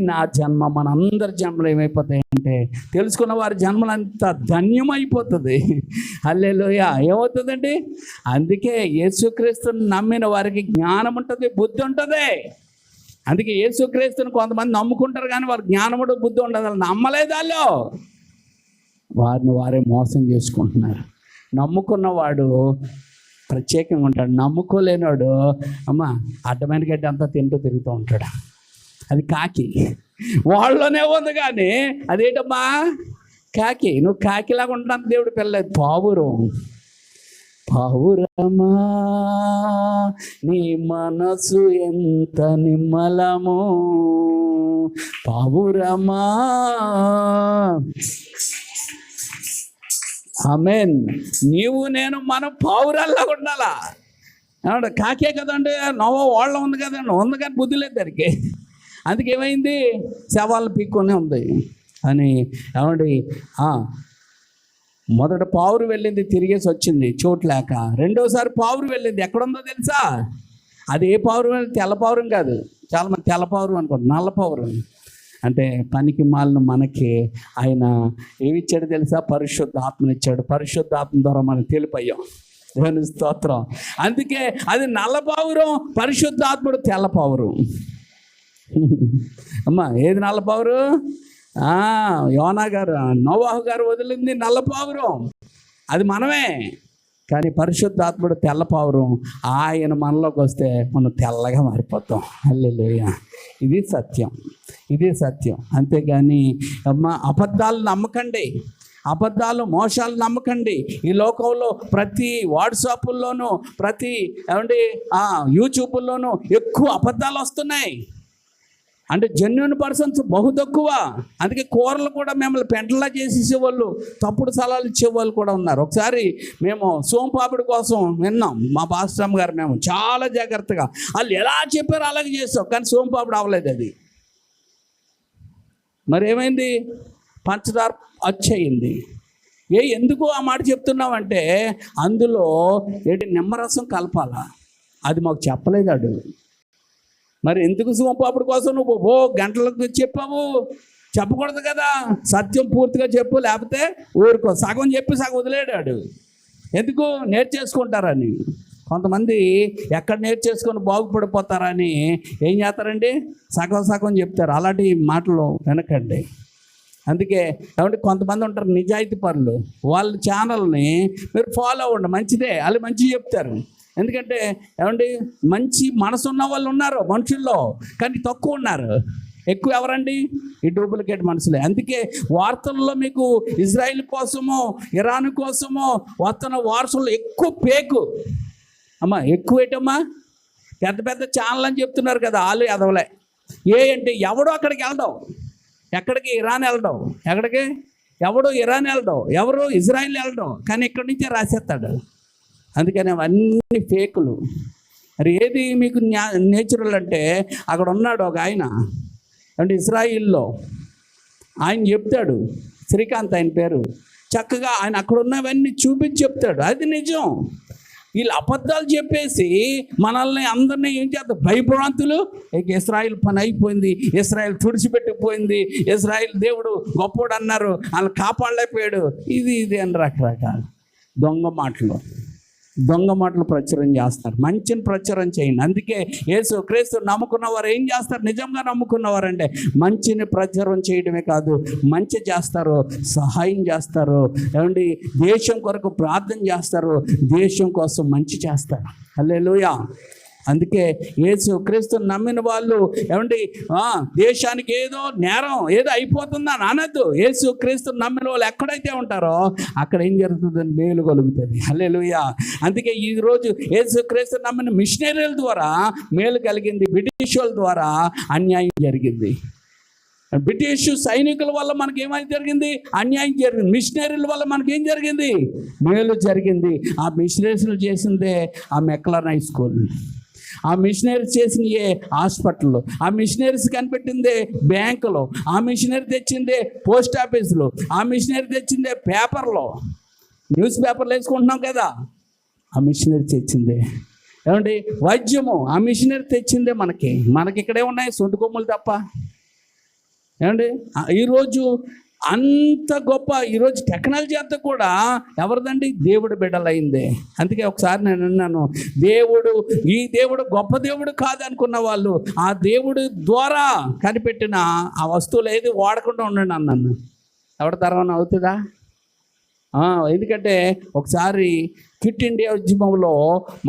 నా జన్మ, మనందరి జన్మలు ఏమైపోతాయంటే, తెలుసుకున్న వారి జన్మలంతా ధన్యమైపోతుంది. హల్లెలూయా. ఏమవుతుందండి? అందుకే యేసుక్రీస్తుని నమ్మిన వారికి జ్ఞానం ఉంటుంది, బుద్ధి ఉంటుంది. అందుకే యేసుక్రీస్తుని కొంతమంది నమ్ముకుంటారు కానీ వారు జ్ఞానముడు బుద్ధి ఉండదు. వాళ్ళు నమ్మలేదాలో వారిని వారే మోసం చేసుకుంటున్నారు. నమ్ముకున్నవాడు ప్రత్యేకంగా ఉంటాడు, నమ్ముకోలేనివాడు అడ్డమైన గడ్డి అంతా తిరుగుతూ ఉంటాడు. అది కాకి, వాళ్ళలోనే ఉంది కానీ అదేంటమ్మా కాకి. నువ్వు కాకిలాగా ఉంటాను దేవుడు పిల్లలేదు. పావురమా నీ మనసు ఎంత నిమ్మలము, పావురమా. ఆమేన్. నీవు నేను మనం పావురాల్లాగా ఉండాలా. ఏమంటే కాకే కదండి, నవ్వ వాళ్ళ ఉంది కదండి, ఉంది కానీ బుద్ధి లేదు దానికి. అందుకేమైంది? శవాలను పీక్కొనే ఉంది అని. ఏమండి, మొదట పావురు వెళ్ళింది, తిరిగేసి వచ్చింది చోట్లేక. రెండోసారి పావురు వెళ్ళింది, ఎక్కడుందో తెలుసా? అది ఏ పావురం? తెల్ల పావురం కాదు, చాలామంది తెల్ల పావురం అనుకోండి, నల్ల పావురం. అంటే పనికి మాలిన మనకి ఆయన ఏమిచ్చాడు తెలుసా? పరిశుద్ధాత్మనిచ్చాడు. పరిశుద్ధాత్మ ద్వారా మనం తెలిపయ్యాం. దేవుని స్తోత్రం. అందుకే అది నల్ల పావురం, పరిశుద్ధాత్ముడు తెల్ల పావురం. అమ్మా, ఏది నల్ల పావురు? యోనా గారు, నోవాహు గారు వదిలింది నల్ల పావురం, అది మనమే. కానీ పరిశుద్ధాత్ముడు తెల్ల పావురం. ఆయన మనలోకి వస్తే మనం తెల్లగా మారిపోతాం. హల్లెలూయా. ఇది సత్యం. అంతేగాని అబద్ధాలు నమ్మకండి, అబద్ధాలు మోసాలు నమ్మకండి. ఈ లోకంలో ప్రతి వాట్సాప్ల్లోనూ, ప్రతి యూట్యూబ్లోనూ ఎక్కువ అబద్ధాలు వస్తున్నాయి. అంటే జెన్యూన్ పర్సన్స్ బహు తక్కువ. అందుకే కూరలు కూడా మిమ్మల్ని పెంటలా చేసేసేవాళ్ళు, తప్పుడు సలహాలు ఇచ్చేవాళ్ళు కూడా ఉన్నారు. ఒకసారి మేము సోంపాపిడి కోసం విన్నాం, మా పాస్టమ్ గారు మేము చాలా జాగ్రత్తగా, వాళ్ళు ఎలా చెప్పారో అలాగే చేస్తాం, కానీ సోంపాపిడి అవ్వలేదు. అది మరి ఏమైంది? పంచదార అచ్చయింది. ఎందుకు ఆ మాట చెప్తున్నామంటే, అందులో నిమ్మరసం కలపాలా, అది మాకు చెప్పలేదు. మరి ఎందుకు సోంపాపిడి కోసం నువ్వు గంటలకు చెప్పావు? చెప్పకూడదు కదా. సత్యం పూర్తిగా చెప్పు, లేకపోతే ఊరుకో. సగం చెప్పి సగం వదిలేడాడు. ఎందుకు? నేర్చేసుకుంటారని. కొంతమంది ఎక్కడ నేర్చేసుకొని బాగుపడిపోతారని ఏం చేస్తారండి? సగం చెప్తారు. అలాంటి మాటలు వినకండి. అందుకే కాబట్టి కొంతమంది ఉంటారు నిజాయితీ పరులు, వాళ్ళ ఛానల్ని మీరు ఫాలో అవ్వండి, మంచిదే. వాళ్ళు మంచిగా చెప్తారు. ఎందుకంటే మంచి మనసు ఉన్న వాళ్ళు ఉన్నారు మనుషుల్లో, కానీ తక్కువ ఉన్నారు. ఎక్కువ ఎవరండి? ఈ డూప్లికేట్ మనుషులే. అందుకే వార్తల్లో మీకు ఇజ్రాయిల్ కోసమో, ఇరాన్ కోసమో వస్తున్న వార్తల్లో ఎక్కువ పేకు ఎక్కువ ఏంటమ్మా, పెద్ద పెద్ద ఛానల్ అని చెప్తున్నారు కదా, వాళ్ళు ఎదవలే. అంటే ఎవడో అక్కడికి వెళ్దాం, ఎక్కడికి? ఇరాన్ వెళ్దాం. ఎక్కడికి? ఎవడో ఇరాన్ వెళ్దాం, ఎవరు ఇజ్రాయిల్ వెళ్దాం, కానీ ఇక్కడి నుంచే రాసేస్తాడు. అందుకని అవన్నీ ఫేకులు. మరి ఏది మీకు నేచురల్ అంటే, అక్కడ ఉన్నాడు ఒక ఆయన ఇజ్రాయిల్లో, ఆయన చెప్తాడు, శ్రీకాంత్ ఆయన పేరు. చక్కగా ఆయన అక్కడ ఉన్నవన్నీ చూపించి చెప్తాడు, అది నిజం. వీళ్ళు అబద్ధాలు చెప్పేసి మనల్ని అందరినీ ఏం చేస్తారు? భయభ్రాంతులు. ఇస్రాయిల్ పని అయిపోయింది, ఇస్రాయిల్ తుడిచిపెట్టిపోయింది, ఇస్రాయిల్ దేవుడు గొప్పోడు అన్నారు, వాళ్ళు కాపాడలేకపోయాడు, ఇది అని రకరకాల దొంగ మాటలు. దొంగ మాటలు ప్రచురం చేస్తారు. మంచిని ప్రచురం చేయండి. అందుకే యేసు క్రీస్తు నమ్ముకున్నవారు ఏం చేస్తారు? నిజంగా నమ్ముకున్నవారంటే మంచిని ప్రచారం చేయడమే కాదు, మంచి చేస్తారు, సహాయం చేస్తారు, ఏమండి దేశం కొరకు ప్రార్థన చేస్తారు, దేశం కోసం మంచి చేస్తారు. హల్లెలూయా. అందుకే యేసు క్రీస్తుని నమ్మిన వాళ్ళు ఏమండి దేశానికి ఏదో నేరం ఏదో అయిపోతుందని అనద్దు. యేసు క్రీస్తుని నమ్మిన వాళ్ళు ఎక్కడైతే ఉంటారో అక్కడ ఏం జరుగుతుందని మేలు కలుగుతుంది. హల్లెలూయా. అందుకే ఈరోజు యేసు క్రీస్తుని నమ్మిన మిషనరీల ద్వారా మేలు కలిగింది, బ్రిటిష్ వాళ్ళ ద్వారా అన్యాయం జరిగింది. బ్రిటిష్ సైనికుల వల్ల మనకి ఏమైనా జరిగింది? అన్యాయం జరిగింది. మిషనరీల వల్ల మనకేం జరిగింది? మేలు జరిగింది. ఆ మిషనరీస్లు చేసిందే ఆ మెక్లాన్ హై స్కూల్, ఆ మిషనరీస్ చేసినయే హాస్పిటల్లో, ఆ మిషనరీస్ కనిపెట్టిందే బ్యాంకులో, ఆ మిషనరీ తెచ్చిందే పోస్ట్ ఆఫీసులో, ఆ మిషనరీ తెచ్చిందే పేపర్లో, న్యూస్ పేపర్లు వేసుకుంటున్నాం కదా, ఆ మిషనరీ తెచ్చిందే. ఏమండి వైద్యము ఆ మిషనరీ తెచ్చిందే. మనకి ఇక్కడే ఉన్నాయి సొంటి కొమ్ములు తప్ప. ఏమండి ఈరోజు అంత గొప్ప ఈరోజు టెక్నాలజీ అంతా కూడా ఎవరిదండి? దేవుడు బిడ్డలైందే. అందుకే ఒకసారి నేను అన్నాను, ఈ దేవుడు గొప్ప దేవుడు కాదనుకున్న వాళ్ళు ఆ దేవుడు ద్వారా కనిపెట్టిన ఆ వస్తువులు ఏది వాడకుండా ఉండండి అన్నాను. ఎవరి తరవన అవుతుందా? ఎందుకంటే ఒకసారి క్విట్ ఇండియా ఉద్యమంలో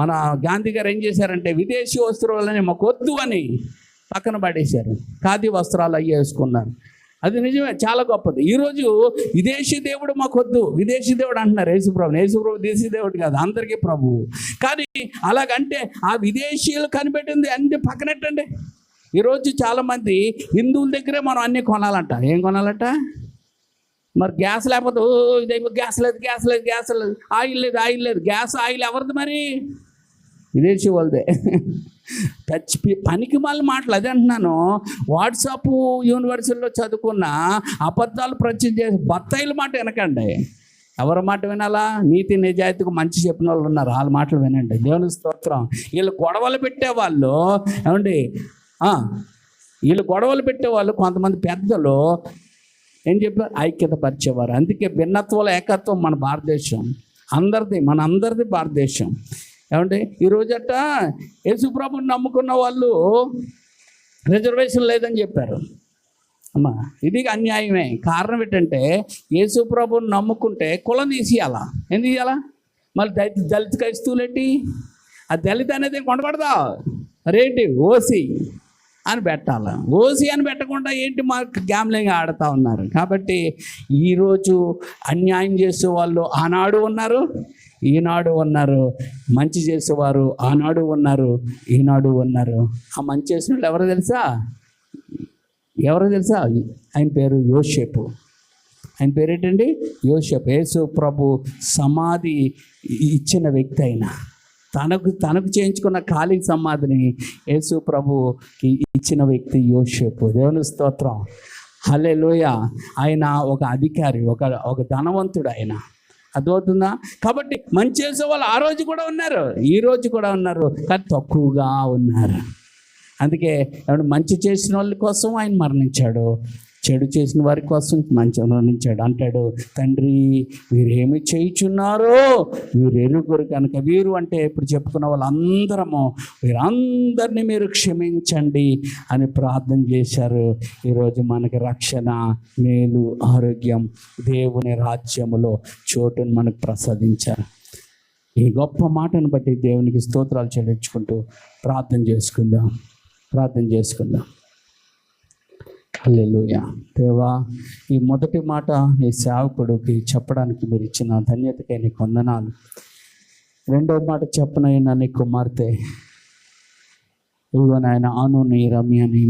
మన గాంధీ గారు ఏం చేశారంటే విదేశీ వస్త్రాలని మాకు వద్దు అని పక్కన పడేశారు, ఖాదీ వస్త్రాలు అయ్యి వేసుకున్నారు. అది నిజమే, చాలా గొప్పది. ఈరోజు విదేశీ దేవుడు మాకు వద్దు, విదేశీ దేవుడు అంటున్నారు. యేసుప్రభు విదేశీ దేవుడు కాదు, అందరికీ ప్రభువు. కానీ అలాగంటే ఆ విదేశీయులు కనిపెట్టింది అన్ని పక్కనెట్టండి. ఈరోజు చాలామంది హిందువుల దగ్గరే మనం అన్నీ కొనాలంట. ఏం కొనాలంట? మరి గ్యాస్ లేకపోతే ఇదేమో గ్యాస్ లేదు, ఆయిల్ లేదు. గ్యాస్ ఆయిల్ ఎవరిది మరి? విదేశీ వాళ్ళదే. పనికి మళ్ళీ మాటలు అదే అంటున్నాను. వాట్సాప్ యూనివర్సిటీలో చదువుకున్న అబద్ధాలు ప్రచారం చేసి బత్తాయిల మాట వినకండి. ఎవరి మాట వినాలా? నీతి నిజాయితీకి మంచి చెప్పిన వాళ్ళు ఉన్నారు, వాళ్ళ మాటలు వినండి. దేవుని స్తోత్రం. వీళ్ళు గొడవలు పెట్టేవాళ్ళు ఏమండి, కొంతమంది పెద్దలు ఏం చెప్పారు? ఐక్యత పరిచేవారు. అందుకే భిన్నత్వంలో ఏకత్వం మన భారతదేశం మన అందరిది భారతదేశం. ఏమంటే ఈరోజట యేసుప్రభుని నమ్ముకున్న వాళ్ళు రిజర్వేషన్ లేదని చెప్పారు. అమ్మా ఇది అన్యాయమే. కారణం ఏంటంటే యేసుప్రభుని నమ్ముకుంటే కులం తీసేయాలా? ఏం తీయాలా? మళ్ళీ దళిత క్రైస్తవులేంటి? ఆ దళిత అనేది కొనకూడదా? రేంటి ఓసీ అని పెట్టాలి. ఓసీ అని పెట్టకుండా ఏంటి మాకు గ్యామ్లింగ్ ఆడుతూ ఉన్నారు. కాబట్టి ఈరోజు అన్యాయం చేసే వాళ్ళు ఆనాడు ఉన్నారు, ఈనాడు ఉన్నారు. మంచి చేసేవారు ఆనాడు ఉన్నారు, ఈనాడు ఉన్నారు. ఆ మంచి చేసిన వాళ్ళు ఎవరో తెలుసా? ఆయన పేరు యోసేపు. ఆయన పేరేంటండి? యోసేపు. యేసు ప్రభు సమాధి ఇచ్చిన వ్యక్తి అయినా తనకు చేయించుకున్న ఖాళీ సమాధిని యేసు ప్రభుకి ఇచ్చిన వ్యక్తి యోసేపు. దేవుని స్తోత్రం. హల్లెలూయా. ఆయన ఒక అధికారి, ఒక ధనవంతుడు ఆయన. అర్థమవుతుందా? కాబట్టి మంచి చేసే వాళ్ళు ఆ రోజు కూడా ఉన్నారు, ఈ రోజు కూడా ఉన్నారు, కానీ తక్కువగా ఉన్నారు. అందుకే మంచి చేసిన వాళ్ళ కోసం ఆయన మరణించాడు, చెడు చేసిన వారి కోసం మంచి మరణించాడు. అంటాడు, తండ్రి వీరేమి చేయుచున్నారో వీరు ఎరుగురు కనుక. వీరు అంటే ఇప్పుడు చెప్పుకున్న వాళ్ళందరము, వీరందరినీ మీరు క్షమించండి అని ప్రార్థన చేశారు. ఈరోజు మనకి రక్షణ, మేలు, ఆరోగ్యం, దేవుని రాజ్యములో చోటును మనకు ప్రసాదించారు. ఈ గొప్ప మాటను బట్టి దేవునికి స్తోత్రాలు చెల్లించుకుంటూ ప్రార్థన చేసుకుందాం. హల్లెలూయా. దేవా, ఈ మొదటి మాట నీ సేవకుడికి చెప్పడానికి మీరు ఇచ్చిన ధన్యతకై నీకు వందనాలు. రెండవ మాట చెప్పనైనా నీ కుమార్తె ఇదిగో నాయన ఆను నీ రమ్యని